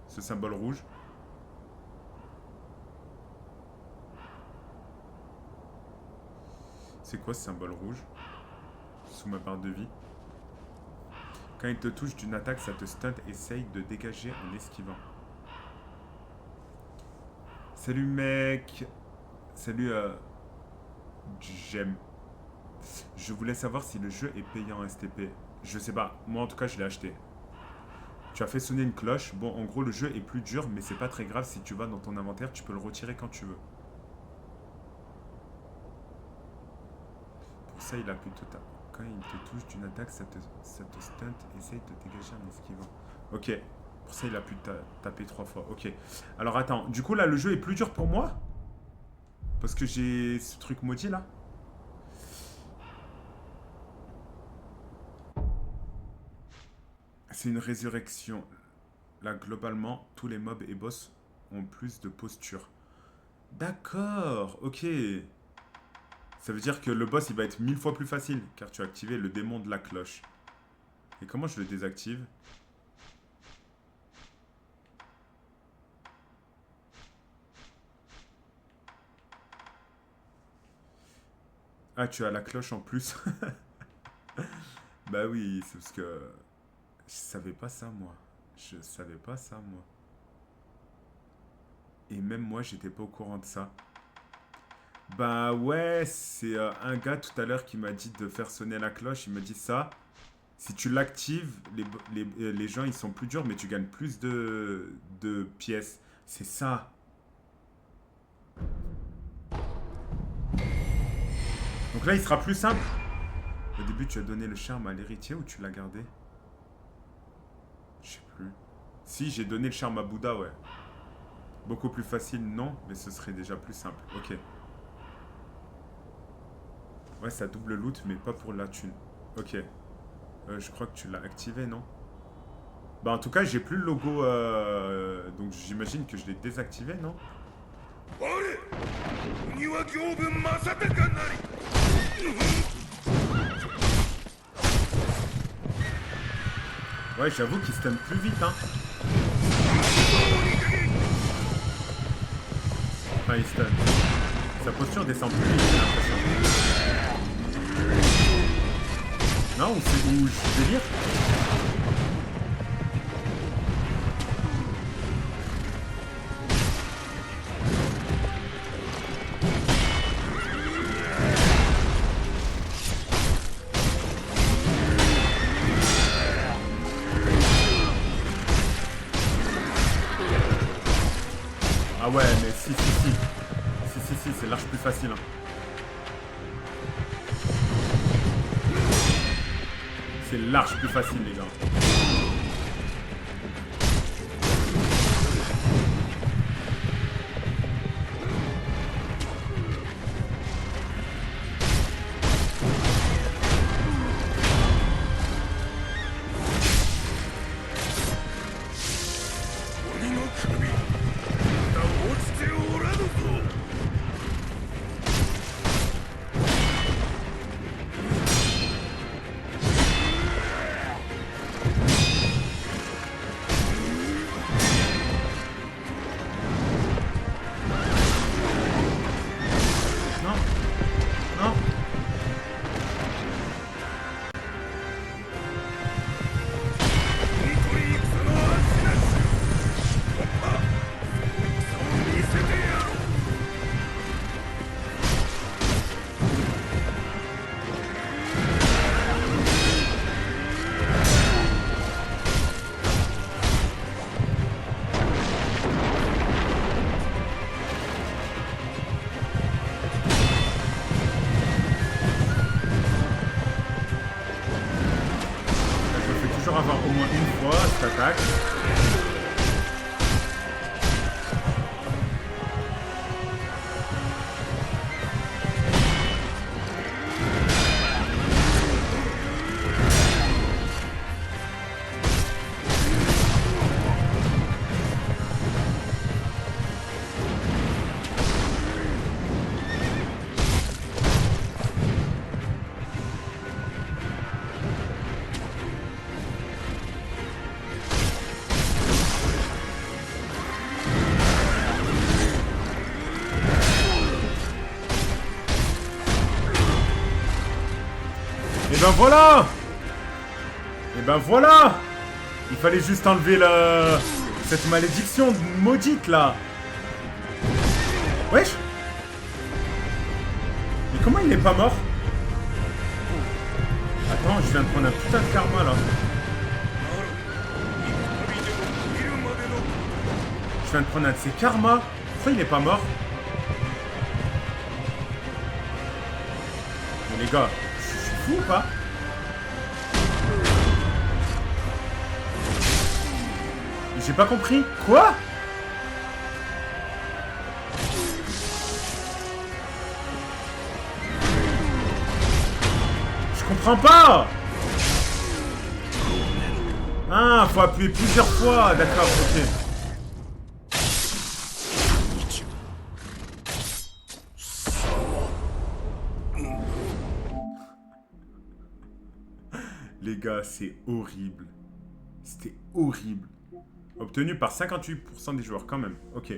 Speaker 1: ce symbole rouge? C'est quoi ce symbole rouge sous ma barre de vie? Quand il te touche d'une attaque, ça te stunt. Essaye de dégager en esquivant. Salut mec. Salut j'aime. Je voulais savoir si le jeu est payant en STP. Je sais pas. Moi en tout cas je l'ai acheté. Tu as fait sonner une cloche. Bon en gros le jeu est plus dur mais c'est pas très grave. Si tu vas dans ton inventaire tu peux le retirer quand tu veux. Pour ça il a plutôt... Quand il te touche d'une attaque ça te stunt. Essaye de dégager en esquivant. Ok. Pour ça il a pu taper 3 fois. Ok. Alors attends. Du coup là le jeu est plus dur pour moi? Parce que j'ai ce truc maudit là. C'est une résurrection. Là, globalement, tous les mobs et boss ont plus de posture. D'accord, ok. Ça veut dire que le boss, il va être 1000 fois plus facile, car tu as activé le démon de la cloche. Et comment je le désactive? Ah, tu as la cloche en plus. Bah oui, c'est parce que... Je savais pas ça, moi. Je savais pas ça, moi. Et même moi, j'étais pas au courant de ça. Bah ouais, c'est un gars tout à l'heure qui m'a dit de faire sonner la cloche. Il m'a dit ça. Si tu l'actives, les gens, ils sont plus durs, mais tu gagnes plus de pièces. C'est ça. Donc là, il sera plus simple. Au début, tu as donné le charme à l'héritier ou tu l'as gardé? Je sais plus. Si, j'ai donné le charme à Bouddha, ouais. Beaucoup plus facile, non, mais ce serait déjà plus simple. Ok. Ouais, ça double loot, mais pas pour la thune. Ok. Je crois que tu l'as activé, non? Bah, en tout cas, j'ai plus le logo, donc j'imagine que je l'ai désactivé, non? Ouais, j'avoue qu'il stun plus vite, hein. Enfin, il stun. Sa posture descend plus vite, j'ai l'impression. Non, ou c'est où je délire? Ah ouais, mais si. Si, c'est large plus facile. Hein. C'est large plus facile, les gars. Avoir au moins une fois cette attaque. Et ben voilà! Et ben voilà! Il fallait juste enlever cette malédiction maudite là! Wesh! Mais comment il est pas mort? Attends, je viens de prendre un putain de karma là. Je viens de prendre un de ses karmas. Pourquoi il est pas mort? Mais les gars, je suis fou ou pas? J'ai pas compris. Quoi? Je comprends pas. Ah, faut appuyer plusieurs fois. D'accord, ok. Les gars, c'est horrible. C'était horrible. Obtenu par 58% des joueurs, quand même. Ok.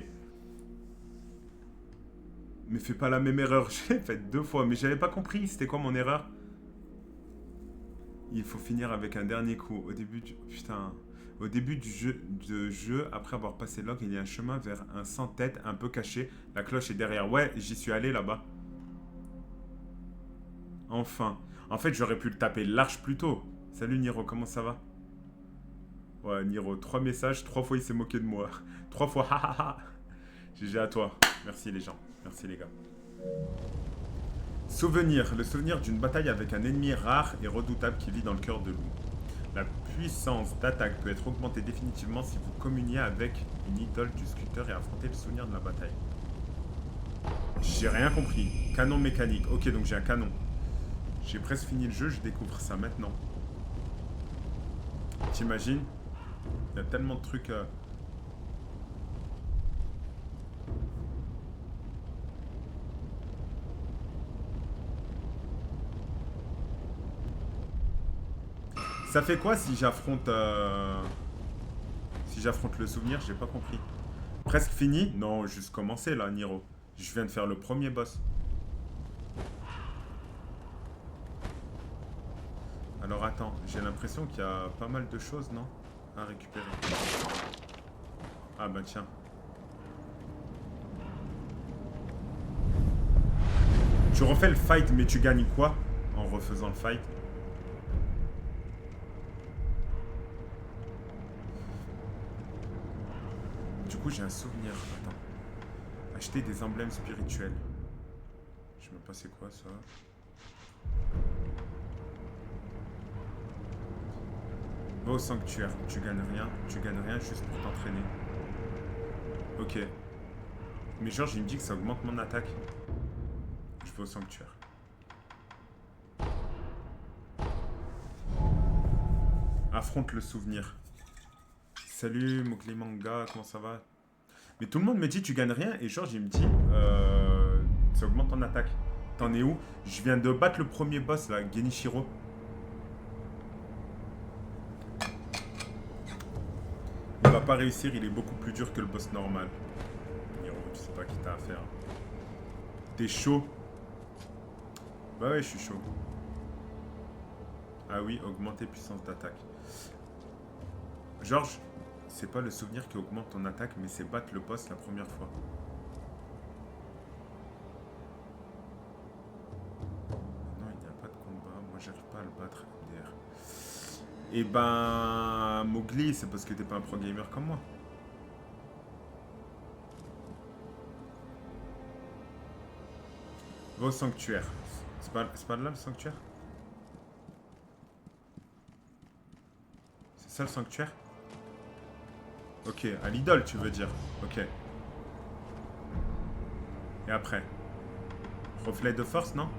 Speaker 1: Mais fais pas la même erreur. J'ai fait 2 fois, mais j'avais pas compris. C'était quoi mon erreur? Il faut finir avec un dernier coup. Au début du... Putain. Au début du jeu, après avoir passé l'og, il y a un chemin vers un sans-tête un peu caché. La cloche est derrière. Ouais, j'y suis allé là-bas. Enfin. En fait, j'aurais pu le taper large plus tôt. Salut Niro, comment ça va? Ouais, Niro, 3 messages, 3 fois il s'est moqué de moi. 3 fois, hahaha. GG à toi. Merci les gens. Merci les gars. Souvenir. Le souvenir d'une bataille avec un ennemi rare et redoutable qui vit dans le cœur de loup. La puissance d'attaque peut être augmentée définitivement si vous communiez avec une idole du sculpteur et affrontez le souvenir de la bataille. J'ai rien compris. Canon mécanique. Ok, donc j'ai un canon. J'ai presque fini le jeu, je découvre ça maintenant. T'imagines? Il y a tellement de trucs... Ça fait quoi si j'affronte... Si j'affronte le souvenir? J'ai pas compris. Presque fini? Non, juste commencé là, Niro. Je viens de faire le premier boss. Alors attends, j'ai l'impression qu'il y a pas mal de choses, non? À récupérer. Ah bah tiens. Tu refais le fight, mais tu gagnes quoi en refaisant le fight? Du coup, j'ai un souvenir. Attends. Acheter des emblèmes spirituels. Je sais même pas c'est quoi ça. Va au sanctuaire. Tu gagnes rien. Tu gagnes rien juste pour t'entraîner. Ok. Mais Georges, il me dit que ça augmente mon attaque. Je vais au sanctuaire. Affronte le souvenir. Salut Mowgli Manga, comment ça va? Mais tout le monde me dit tu gagnes rien et Georges il me dit ça augmente ton attaque. T'en es où? Je viens de battre le premier boss là, Genichiro. Il va pas réussir, il est beaucoup plus dur que le boss normal. Niro, tu sais pas qui t'as affaire. T'es chaud? Bah ouais, je suis chaud. Ah oui, augmenter puissance d'attaque. Georges, c'est pas le souvenir qui augmente ton attaque, mais c'est battre le boss la première fois. Non, il n'y a pas de combat. Moi, j'arrive pas à le battre, MDR. Eh ben, Mowgli, c'est parce que t'es pas un pro gamer comme moi. Va au sanctuaire. C'est pas là le sanctuaire? C'est ça le sanctuaire? Ok, à l'idole tu veux dire. Ok. Et après? Reflet de force, non?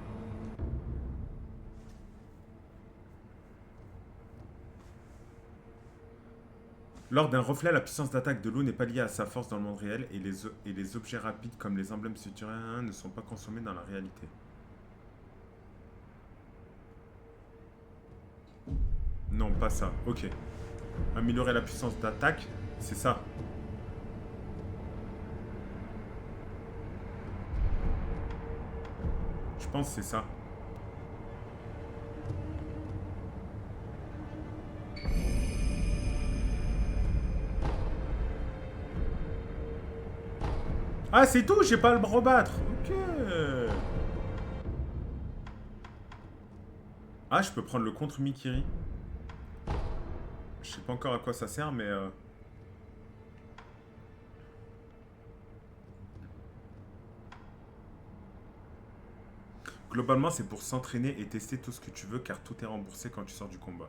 Speaker 1: Lors d'un reflet, la puissance d'attaque de l'eau n'est pas liée à sa force dans le monde réel et les objets rapides comme les emblèmes souterrains ne sont pas consommés dans la réalité. Non, pas ça. Ok. Améliorer la puissance d'attaque, c'est ça. Je pense que c'est ça. Ah, c'est tout, j'ai pas à le rebattre. Ok. Ah, je peux prendre le contre Mikiri. Je sais pas encore à quoi ça sert, mais... Globalement, c'est pour s'entraîner et tester tout ce que tu veux, car tout est remboursé quand tu sors du combat.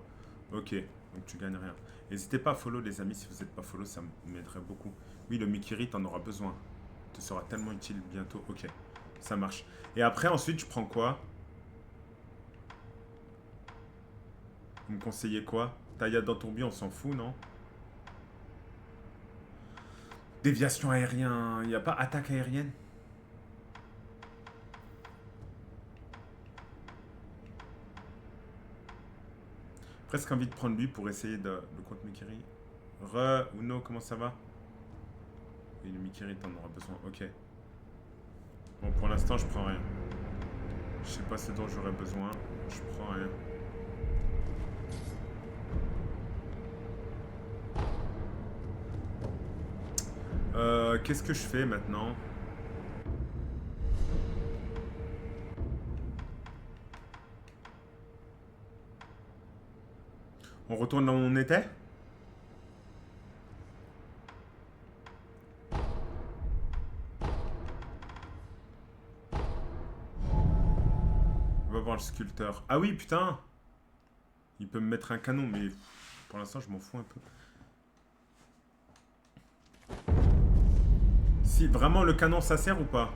Speaker 1: Ok, donc tu gagnes rien. N'hésitez pas à follow, les amis, si vous n'êtes pas follow, ça m'aiderait beaucoup. Oui, le Mikiri, t'en auras besoin. Te sera tellement utile bientôt. Ok, ça marche. Et après, ensuite, je prends quoi? Vous me conseillez quoi? Taillade dans ton on s'en fout, non? Déviation aérienne. Il n'y a pas attaque aérienne? Presque envie de prendre lui pour essayer le contre Mikiri. Uno, comment ça va? Oui, le Mikiri, t'en auras besoin. Ok. Bon, pour l'instant, je prends rien. Je sais pas ce dont j'aurais besoin. Je prends rien. Qu'est-ce que je fais maintenant? On retourne là où on était? On va voir le sculpteur. Ah oui, putain! Il peut me mettre un canon, mais... Pour l'instant, je m'en fous un peu. Si, vraiment, le canon, ça sert ou pas?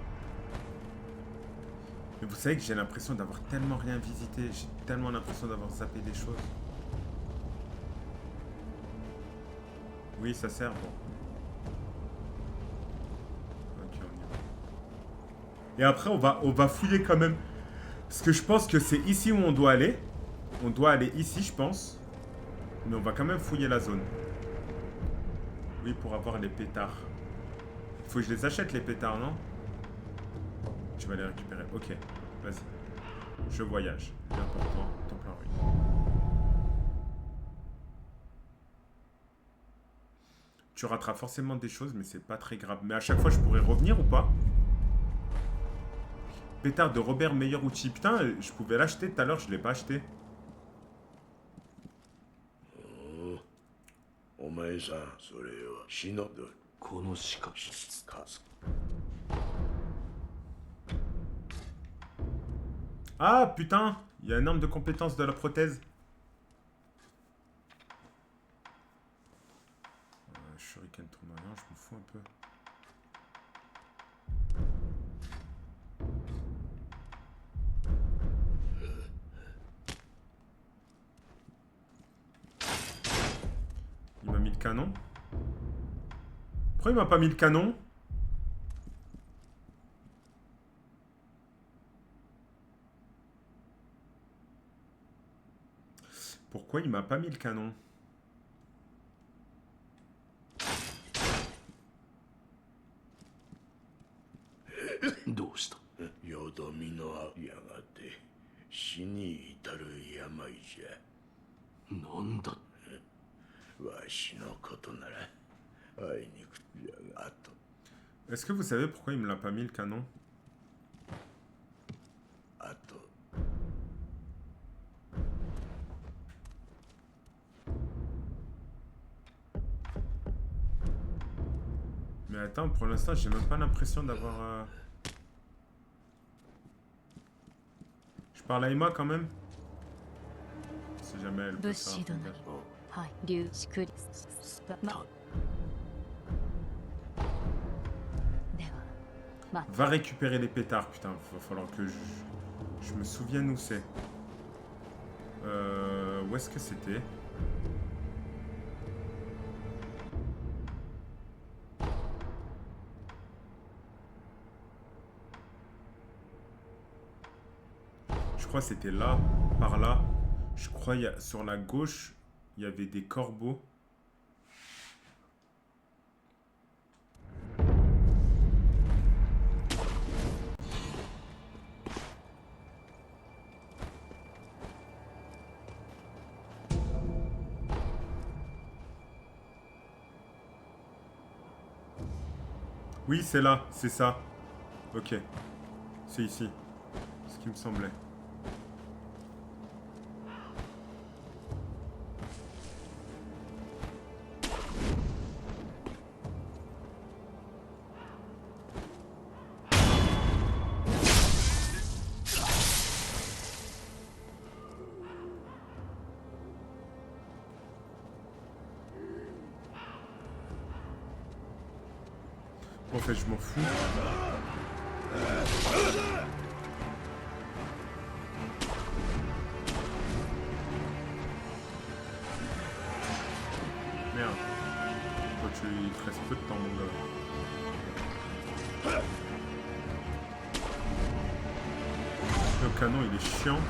Speaker 1: Mais vous savez que j'ai l'impression d'avoir tellement rien visité. J'ai tellement l'impression d'avoir zappé des choses. Oui, ça sert, bon. Ok, on y va. Et après, on va fouiller quand même. Parce que je pense que c'est ici où on doit aller. On doit aller ici, je pense. Mais on va quand même fouiller la zone. Oui, pour avoir les pétards. Il faut que je les achète, les pétards, non? Tu vas les récupérer. Ok, vas-y. Je voyage. Bien pour toi, temple en ruine. Tu rateras forcément des choses, mais c'est pas très grave. Mais à chaque fois, je pourrais revenir ou pas? Pétard de Robert Meilleur outil. Putain, je pouvais l'acheter tout à l'heure, je l'ai pas acheté.
Speaker 2: お前さん、それは死のどこの仕掛けか。
Speaker 1: Ah, putain! Il y a un arme de compétence de la prothèse. Shuriken tournoyant, je m'en fous un peu. Il m'a mis le canon. Pourquoi il m'a pas mis le canon? Pourquoi il m'a pas mis le canon?
Speaker 3: どうした？
Speaker 2: よどみのやがて死に至る病じゃ。
Speaker 3: なんだ？
Speaker 2: わしのことなら会いに来るやがと。
Speaker 1: Est-ce que vous savez pourquoi il me l'a pas mis le canon?
Speaker 2: あと
Speaker 1: Mais attends, pour l'instant, j'ai même pas l'impression d'avoir... Je parle à Emma quand même. Si jamais elle peut faire un truc.
Speaker 4: はい粒子クリスパまではま
Speaker 1: Va récupérer les pétards, putain. Va falloir que je me souvienne où c'est. Où est-ce que c'était? Je crois que c'était là, par là. Je crois sur la gauche, il y avait des corbeaux. Oui, c'est là, c'est ça. Ok. C'est ici. Ce qui me semblait. En fait, je m'en fous. Merde. Toi, il te reste peu de temps, mon gars. Le canon, il est chiant.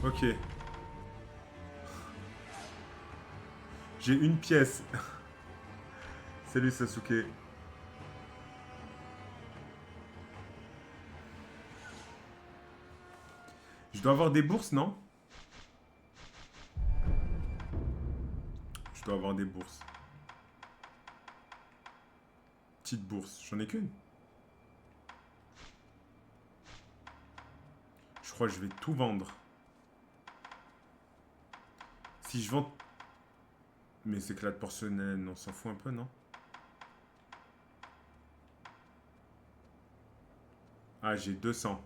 Speaker 1: Ok. J'ai une pièce. Salut Sasuke. Je dois avoir des bourses, non? Je dois avoir des bourses. Petite bourse. J'en ai qu'une. Je crois que je vais tout vendre. Si je vends... Mes éclats de porcelaine, on s'en fout un peu, non? Ah, j'ai 200.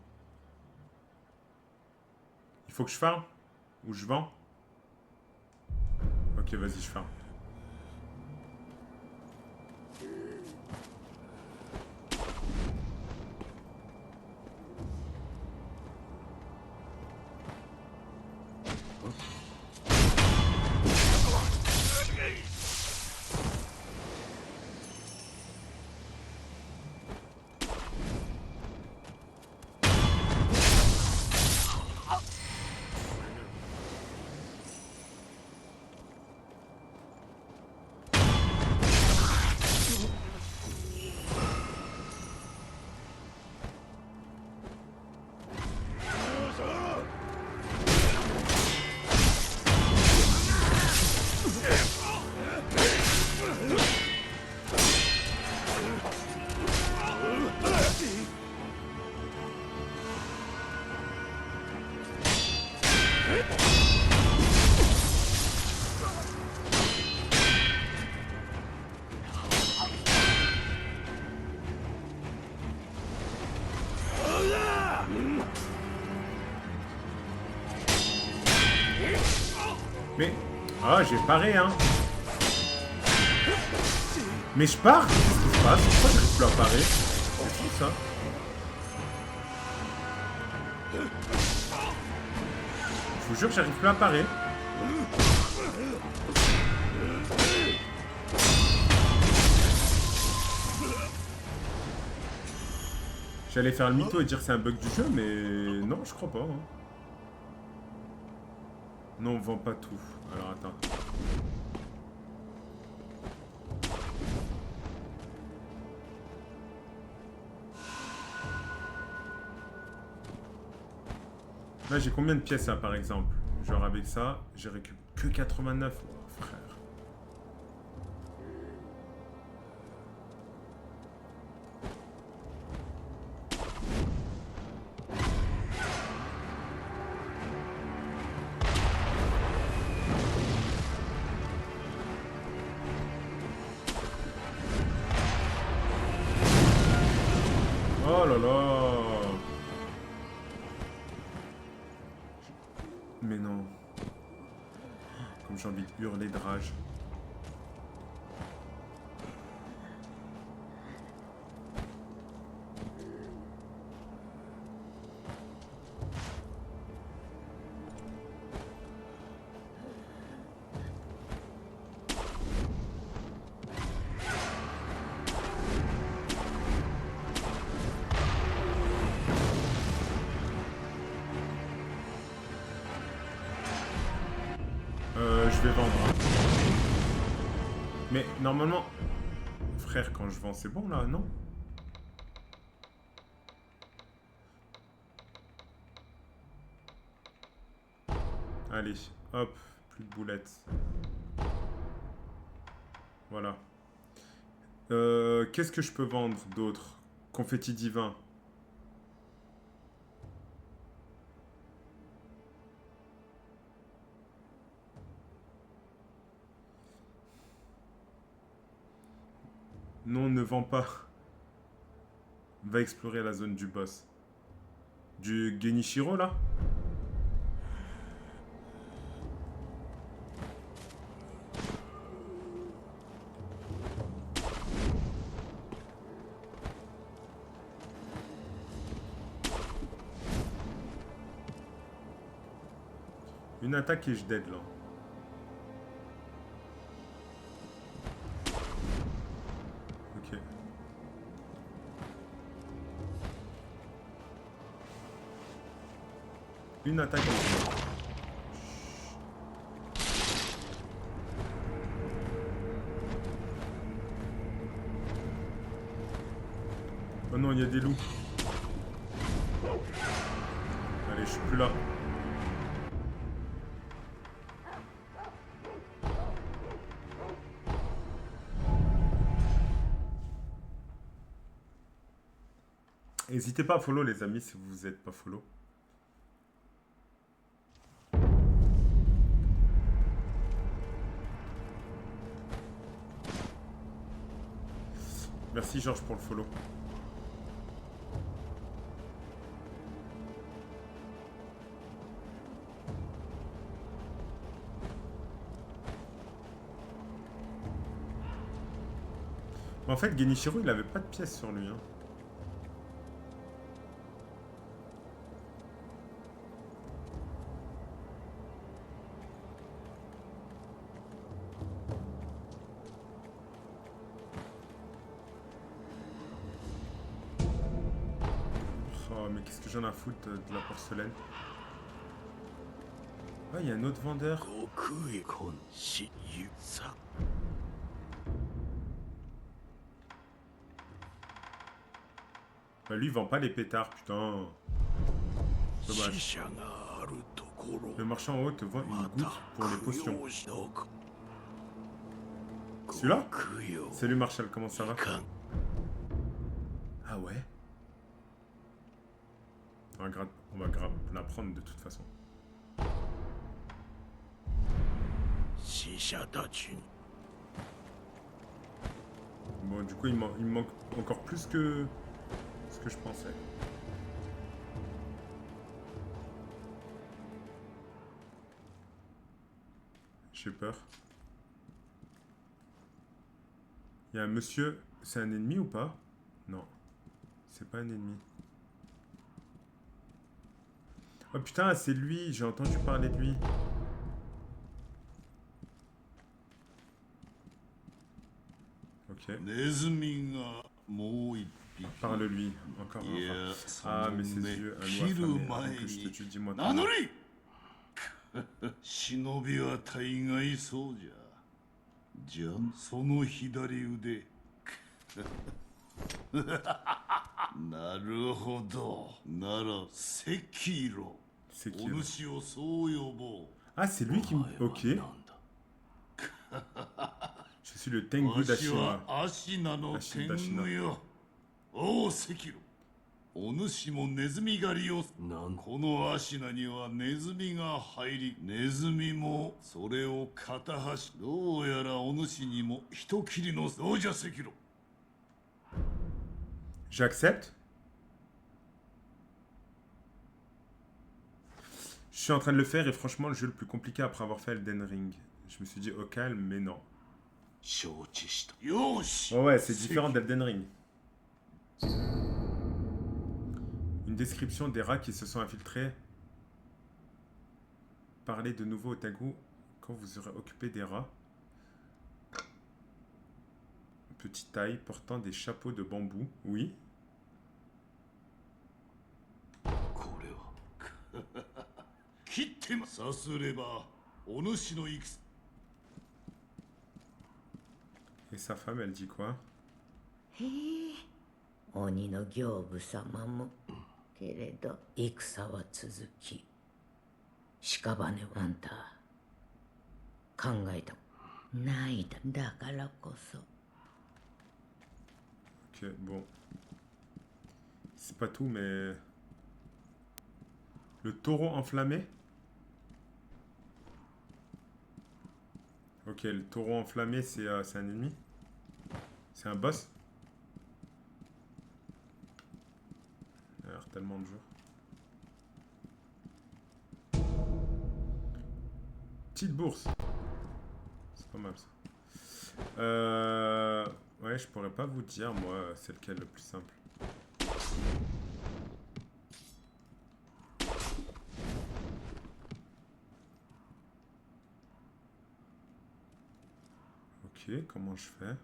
Speaker 1: Il faut que je farme? Ou je vends? Ok, vas-y, je farme. Mais... Ah, j'ai paré, hein. Mais je pars. Qu'est-ce qui se passe? Pourquoi j'arrive plus à parer? C'est fou, ça. Je vous jure que j'arrive plus à parer. J'allais faire le mytho et dire que c'est un bug du jeu, mais non, je crois pas. Hein. Non, on vend pas tout. Alors attends. Là, j'ai combien de pièces là, par exemple? Genre avec ça, j'ai récupéré que 89. Oh, frère. Oh là là. Mais non. Comme j'ai envie de hurler de rage. Je vais vendre. Hein. Mais normalement... Frère, quand je vends, c'est bon là, non? Allez, hop, plus de boulettes. Voilà. Qu'est-ce que je peux vendre d'autre? Confetti divin. Non, ne vends pas. Va explorer la zone du boss. Du Genichiro, là? Une attaque et je dead, là. Ok. Une attaque et je dead. Oh non, il y a des loups. Allez, je suis plus là. N'hésitez pas à follow les amis si vous n'êtes pas follow. Merci Georges pour le follow. Mais en fait, Genichiro, il avait pas de pièces sur lui. Hein. Oh, mais qu'est-ce que j'en ai à foutre de la porcelaine? Ah, il y a un autre vendeur.
Speaker 2: 極へ今しゆさ
Speaker 1: Bah, lui, il vend pas les pétards, putain.
Speaker 2: 死
Speaker 1: Dommage.
Speaker 2: 者があるところ
Speaker 1: Le marchand en haut te vend une
Speaker 2: ま
Speaker 1: goutte
Speaker 2: た
Speaker 1: pour les
Speaker 2: 供
Speaker 1: potions.
Speaker 2: 養しとく
Speaker 1: Celui-là
Speaker 2: 供養
Speaker 1: Salut Marshall, comment ça va?
Speaker 2: かん
Speaker 1: Ah ouais? On va la prendre de toute façon.
Speaker 2: 死者たちに
Speaker 1: Bon, du coup, il me manque encore plus que ce que je pensais. J'ai peur. Il y a un monsieur. C'est un ennemi ou pas? Non. C'est pas un ennemi. Oh putain, c'est lui. J'ai entendu parler de lui. Ok.
Speaker 5: ネズミがもう一匹
Speaker 1: Parle-lui. Encore
Speaker 5: い
Speaker 1: un.
Speaker 5: やそ
Speaker 1: Ah,
Speaker 5: の
Speaker 1: mais ses
Speaker 5: 目
Speaker 1: yeux. Un
Speaker 5: 切
Speaker 1: loup
Speaker 5: る
Speaker 1: affamé.
Speaker 5: 前
Speaker 1: Avant que je te
Speaker 5: に
Speaker 1: tue, dis-moi
Speaker 5: 名
Speaker 1: ton
Speaker 5: 乗
Speaker 1: nom.
Speaker 5: り忍びは大概そうじゃじゃその左腕なるほどなら赤色
Speaker 1: C'est qui?
Speaker 5: お
Speaker 1: Là?
Speaker 5: 主をそう呼ぼう
Speaker 1: Ah, c'est lui qui me. Ok.
Speaker 3: なんだ
Speaker 1: Je suis le Tengu
Speaker 5: わしは
Speaker 1: d'Ashima.
Speaker 5: アシナの天
Speaker 1: アシダシナ
Speaker 5: 狗よおお赤色お主もネズミ狩りを
Speaker 3: なん
Speaker 5: このアシナにはネズミが入りネズミもそれを片端どうやらお主にも人斬りのそうじゃ赤色
Speaker 1: J'accepte. Je suis en train de le faire et franchement, le jeu le plus compliqué après avoir fait Elden Ring. Je me suis dit au calme, mais non.
Speaker 3: 承知した
Speaker 5: よし
Speaker 1: Ouais, ouais, c'est différent d'Elden Ring. Une description des rats qui se sont infiltrés. Parlez de nouveau au Tengu quand vous aurez occupé des rats. Petite taille portant des chapeaux de bambou. Oui.
Speaker 3: これは
Speaker 5: 切ってまさすればお主の戦
Speaker 1: Et sa femme, elle dit quoi?
Speaker 6: へえ鬼の行部様もけれど戦は続き屍はあんた考えたないだからこそ
Speaker 1: Ok, bon. C'est pas tout, mais... Le taureau enflammé? Ok, le taureau enflammé, c'est un ennemi? C'est un boss? Il a l'air tellement dur. Petite bourse. C'est pas mal ça. Ouais, je pourrais pas vous dire, moi, c'est lequel le plus simple. Ok, comment je fais?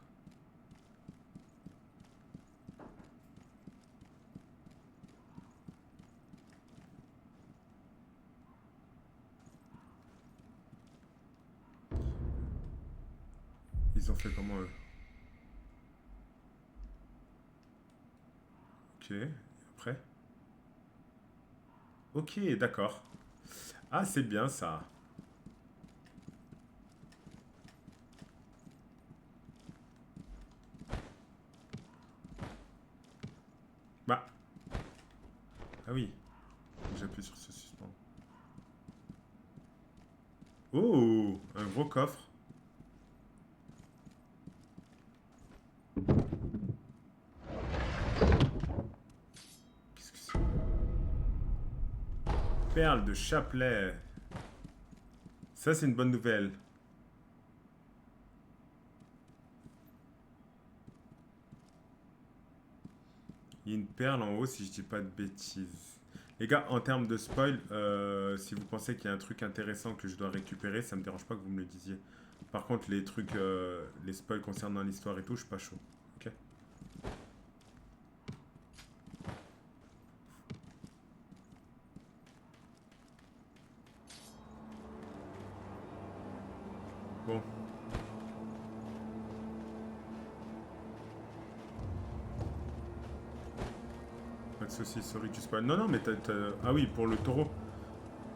Speaker 1: Ils ont fait comment eux? Ok, et après? Ok, d'accord. Ah, c'est bien ça. Bah. Ah oui. J'appuie sur ce suspend. Oh, un gros coffre. perle de chapelet. Ça, c'est une bonne nouvelle. Il y a une perle en haut, si je dis pas de bêtises. Les gars, en termes de spoil, si vous pensez qu'il y a un truc intéressant que je dois récupérer, ça me dérange pas que vous me le disiez. Par contre, les trucs, les spoils concernant l'histoire et tout, je suis pas chaud. Ok. Bon. Pas de soucis, sorry tu spoil. Non, non, mais ah oui, pour le taureau.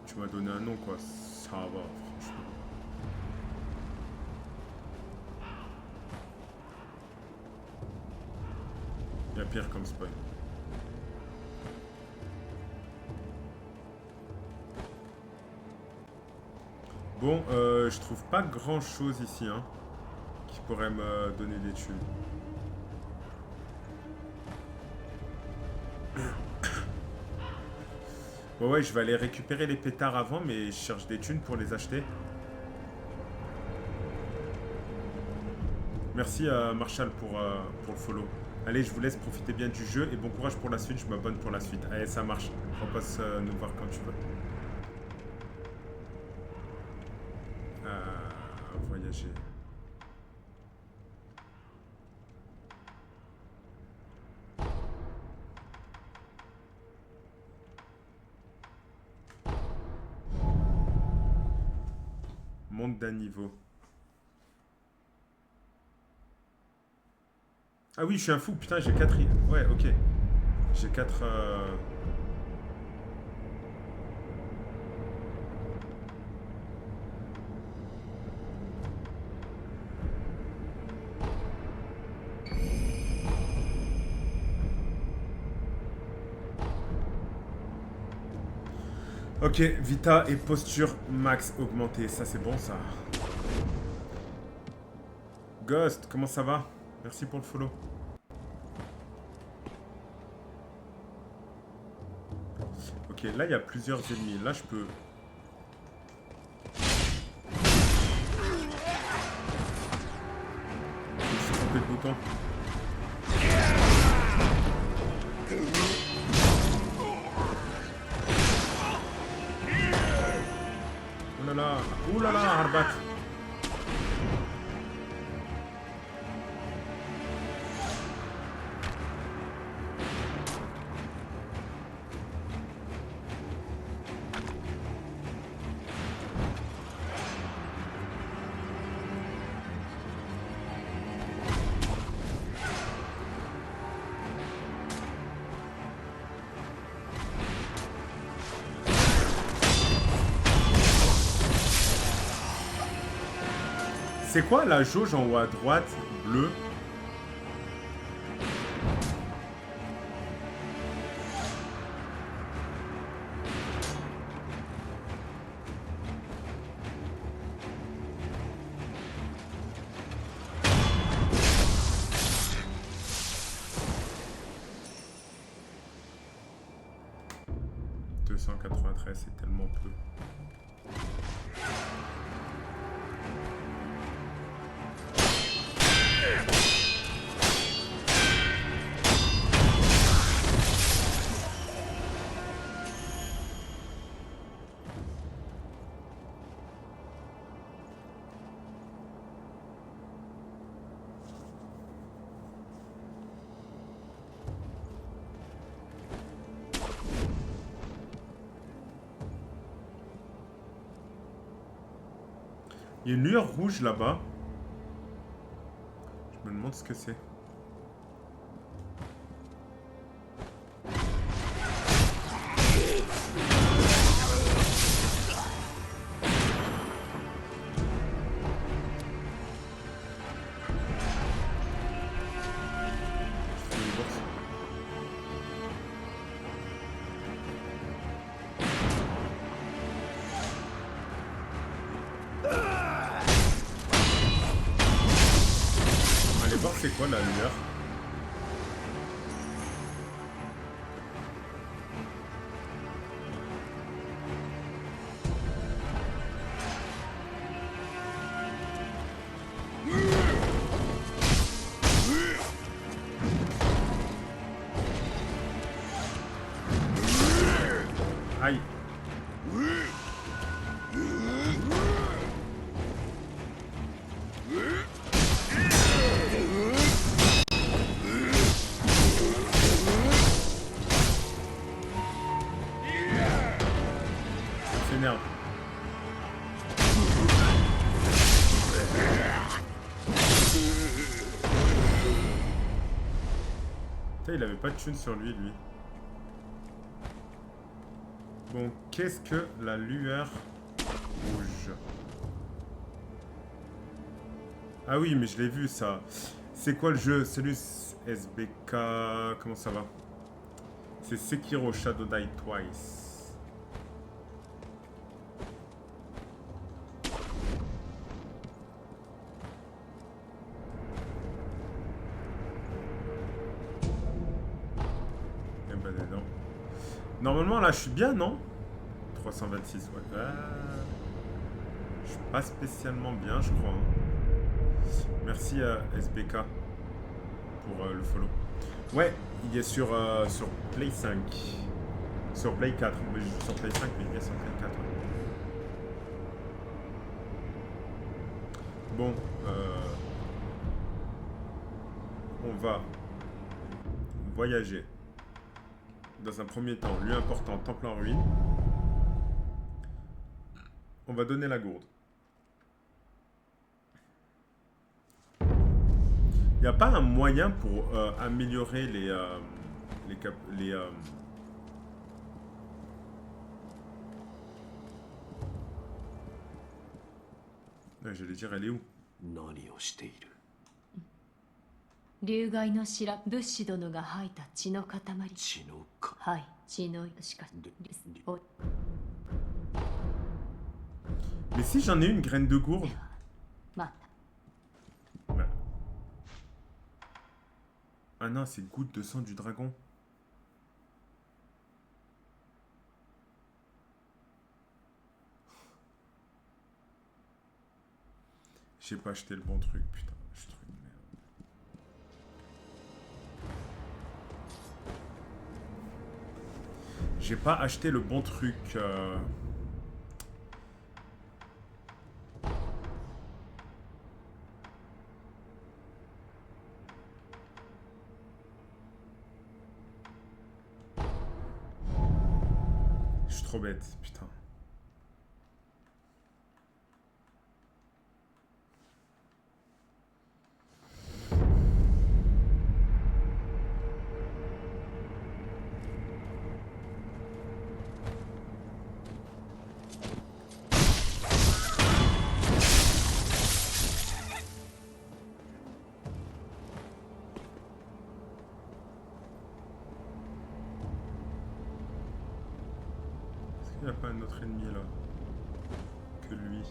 Speaker 1: Tu m'as donné un nom, quoi. Ça va, franchement. Il y a pire comme spoil. Bon, je trouve pas grand chose ici, hein, qui pourrait me donner des thunes. Bon, ouais, je vais aller récupérer les pétards avant, mais je cherche des thunes pour les acheter. Merci Marshall pour le follow. Allez, je vous laisse profiter bien du jeu et bon courage pour la suite. Je m'abonne pour la suite. Allez, ça marche. On passe nous voir quand tu veux. Voyager. Monte d'un niveau. Ah oui, je suis un fou. Putain, j'ai 4... Ouais, ok. J'ai 4... Ok, Vita et posture max augmentée. Ça, c'est bon, ça. Ghost, comment ça va? Merci pour le follow. Ok, là, il y a plusieurs ennemis. Là, je peux... Je me suis trompé de bouton. Ouh là là, Arbat. C'est quoi la jauge en haut à droite, bleue? « 293, c'est tellement peu. » Il y a une lueur rouge là-bas. Je me demande ce que c'est. C'est quoi la lueur? Aïe. Ça s'énerve. Putain, il avait pas de thune sur lui. Bon, qu'est-ce que la lueur rouge? Ah oui, mais je l'ai vu ça. C'est quoi le jeu? Salut SBK. Comment ça va? C'est Sekiro Shadow Die Twice. Eh ben, non. Normalement, là, je suis bien, non? 326, ouais. Je suis pas spécialement bien, je crois. Merci à SBK pour le follow. Ouais, il est sur Play 5. Sur Play 4. Mais je joue sur Play 5, mais il est sur Play 4. Ouais. Bon, on va voyager. Dans un premier temps, lieu important, temple en ruine. On va donner la gourde. Il n'y a pas un moyen pour améliorer j'allais dire, elle est où?
Speaker 3: 何をしている。
Speaker 4: 流害の白物資殿が吐いた血の塊。
Speaker 3: 血のか。
Speaker 4: はい、血のしか
Speaker 3: で
Speaker 4: お
Speaker 1: Mais si j'en ai une graine de gourde.
Speaker 4: ではまた。
Speaker 1: Ouais. Ah non, c'est goutte de sang du dragon. J'ai pas acheté le bon truc, putain. Je suis trop une merde. J'ai pas acheté le bon truc. Je suis trop bête, putain. Il n'y a pas un autre ennemi là que lui.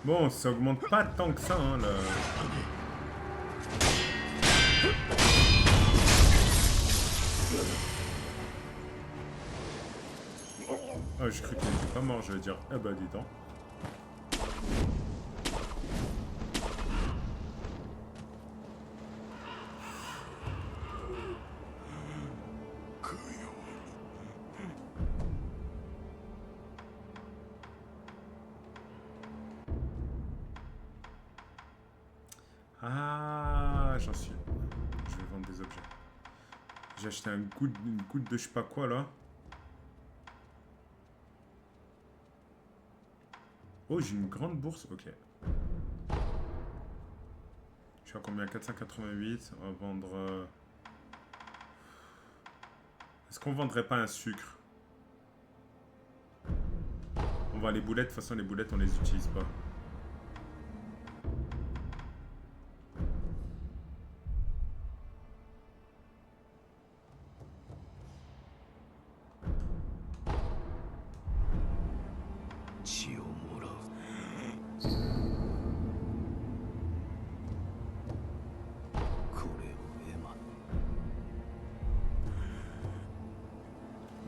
Speaker 1: Bon, ça augmente pas tant que ça, hein, le... Oh, je crois qu'il était pas mort, je vais dire. Ah bah, dis donc. Ah, j'en suis. Je vais vendre des objets. J'ai acheté une goutte de je sais pas quoi là. Oh, j'ai une grande bourse. Ok. Je suis à combien? 488. On va vendre. Est-ce qu'on vendrait pas un sucre? On vend les boulettes, de toute façon les boulettes on les utilise pas.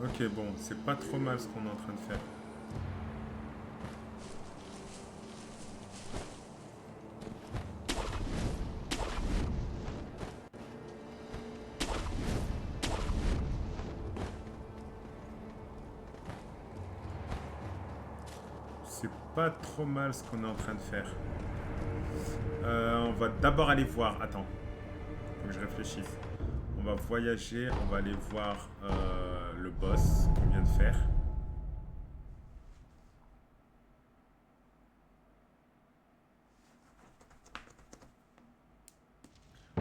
Speaker 1: Ok, bon, c'est pas trop mal ce qu'on est en train de faire. C'est pas trop mal ce qu'on est en train de faire. On va d'abord aller voir. Attends, faut que je réfléchisse. On va voyager, on va aller voir le boss qu'on vient de faire.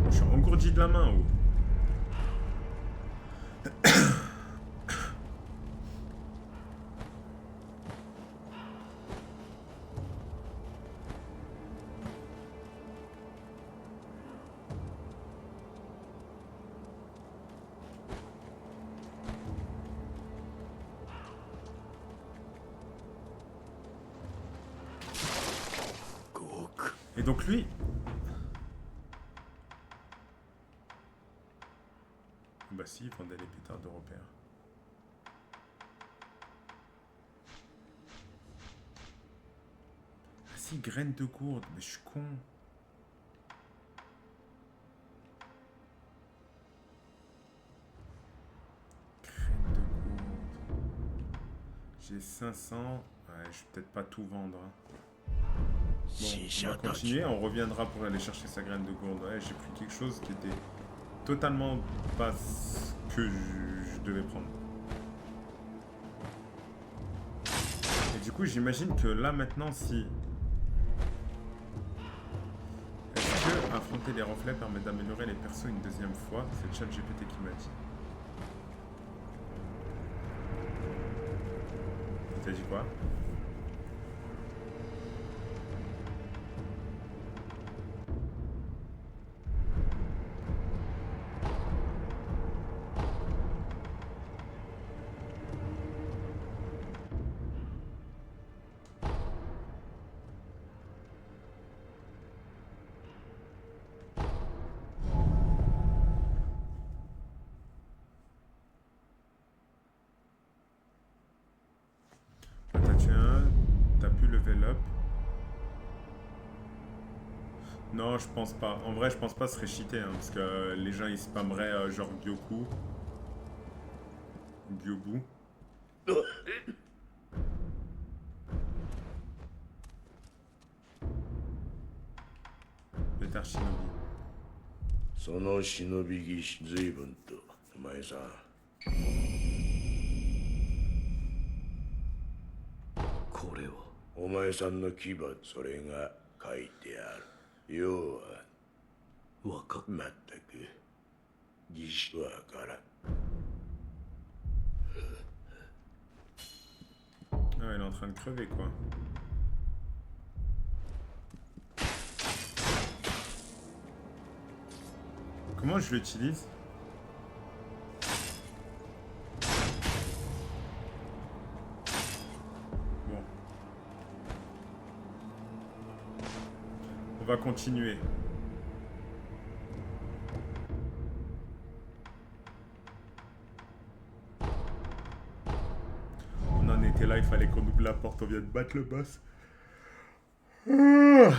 Speaker 1: Je suis engourdi de la main ou? Et donc lui... Bah si, il vendait les pétards de repère. Ah si, graines de gourde, mais je suis con. Graines de gourde. J'ai 500. Ouais, je vais peut-être pas tout vendre. Hein. Bon, on va continuer, on reviendra pour aller chercher sa graine de gourde. Ouais, j'ai pris quelque chose qui était totalement pas ce que je devais prendre. Et du coup, j'imagine que là maintenant, si... Est-ce que affronter les reflets permet d'améliorer les persos une deuxième fois? C'est ChatGPT qui m'a dit. Il t'a dit quoi? T'as pu level up? Non, je pense pas. En vrai, je pense pas que ce serait cheaté, hein, parce que les gens ils spammeraient genre Gyoku. Gyobu. Peter Shinobi.
Speaker 2: その忍び技師随分とお前さん
Speaker 3: これは
Speaker 2: お前さんの牙それが書いてある要は
Speaker 3: わかっ
Speaker 2: まったく技師わからん
Speaker 1: Ah, il est en train de crever quoi. Comment je l'utilise? Bon. On va continuer. On en était là, il fallait qu'on ouvre la porte, on vient de battre le boss. Imagine,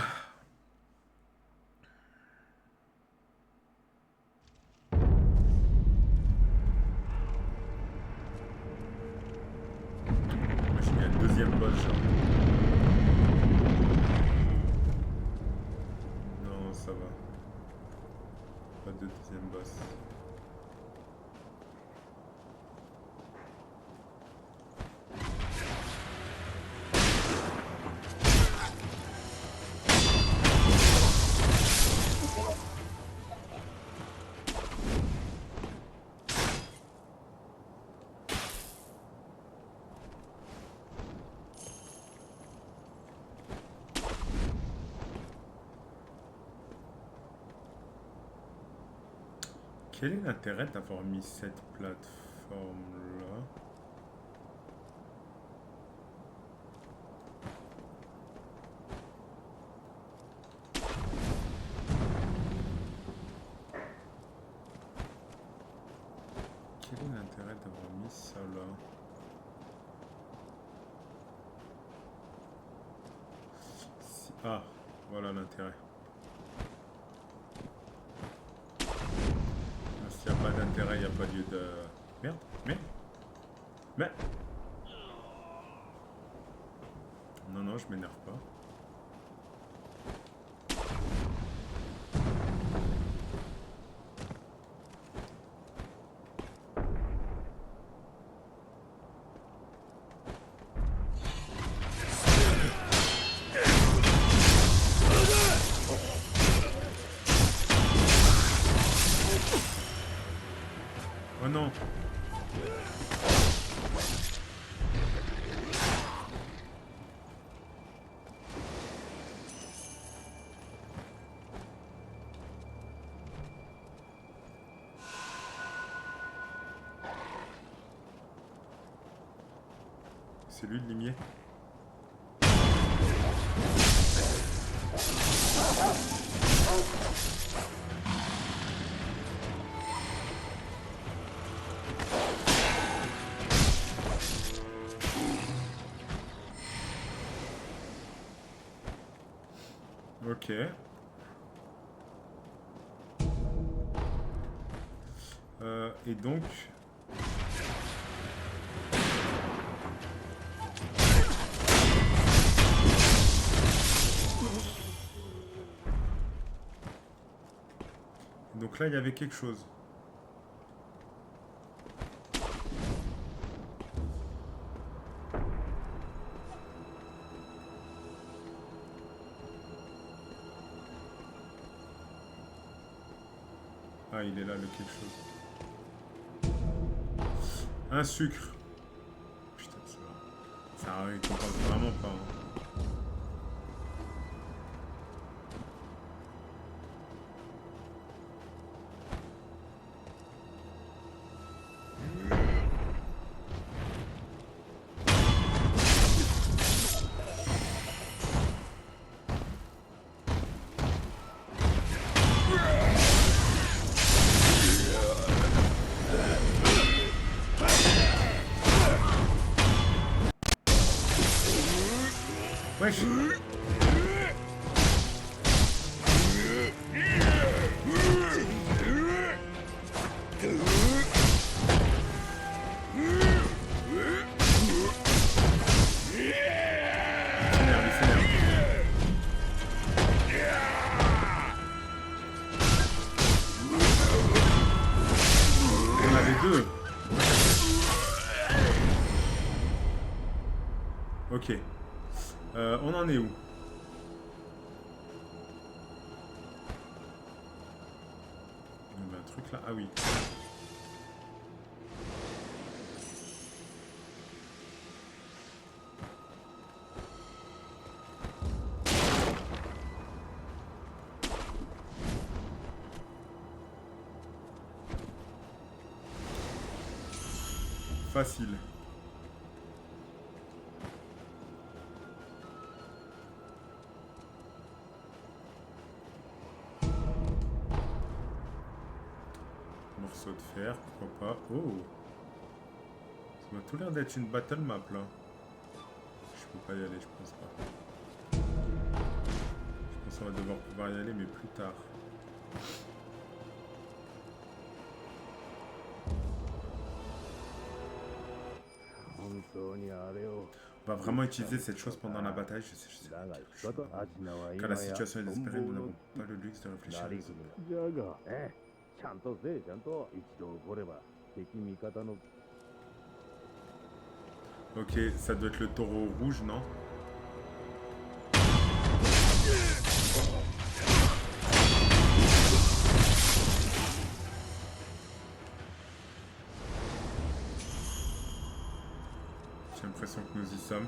Speaker 1: il y a un deuxième boss, genre. Non, ça va. Pas de deuxième boss. Quel est l'intérêt d'avoir mis cette plateforme-là? Quel est l'intérêt d'avoir mis ça là? Ah, voilà l'intérêt. S'il n'y a pas d'intérêt, il n'y a pas lieu de... Merde, mais... Non, non, je m'énerve pas. Oh non. C'est lui le limier. Ok. Et donc... Donc là, il y avait quelque chose. Ah, il est là, le quelque chose. Un sucre. Putain, ça récompense vraiment pas. Hein. Wesh. On avait deux. Ok. On en est où? Il y avait un truc là. Ah oui. Facile. Morceau de fer, pourquoi pas. Oh! Ça m'a tout l'air d'être une battle map là. Je peux pas y aller, je pense pas. Je pense qu'on va devoir pouvoir y aller, mais plus tard. On va vraiment utiliser cette chose pendant la bataille, je sais pas. Quand la situation est désespérée, nous n'avons pas le luxe de réfléchir. Ok, ça doit être le taureau rouge, non? J'ai l'impression que nous y sommes.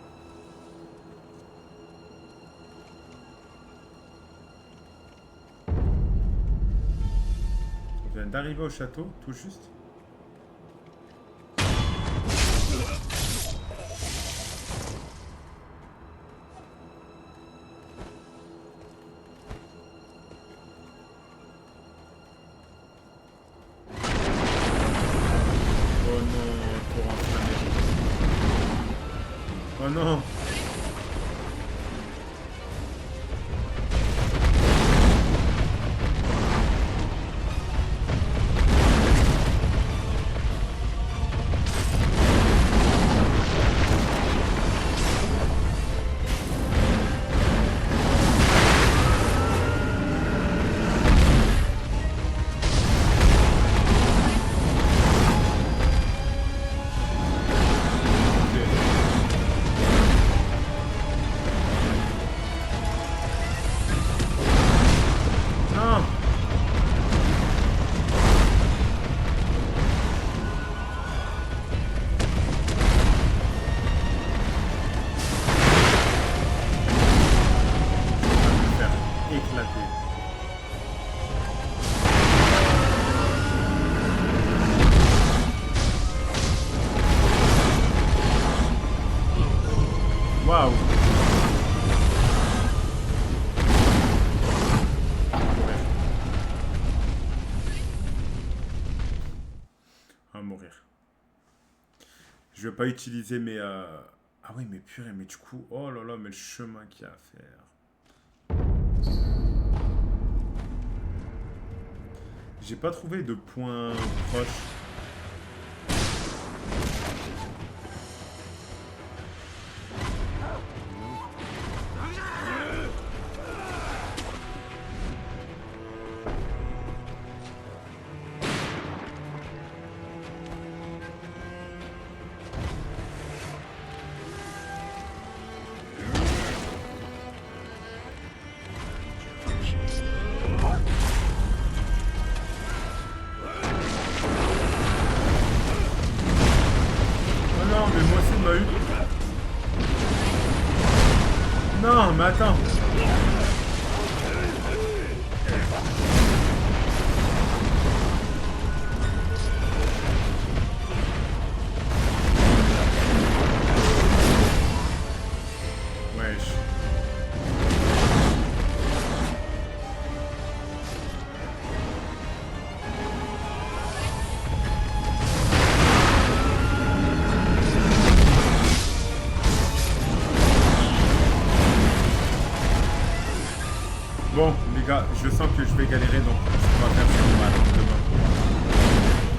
Speaker 1: On vient d'arriver au château, tout juste. Oh non, pour enflammer. Oh non. Non. Faire éclater. Waouh. À mourir. Je vais pas utiliser mes... Ah oui, mais purée, mais du coup... Oh là là, mais le chemin qu'il y a à faire. J'ai pas trouvé de point proche. Oh non, mais moi aussi, il m'a eu. Non, mais attends. Wesh. Bon, les gars, je sens que je vais galérer, donc ce qu'on va faire, c'est qu'on va attendre demain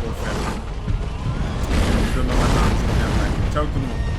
Speaker 1: pour le faire. Demain matin, je reviendrai. Ciao tout le monde.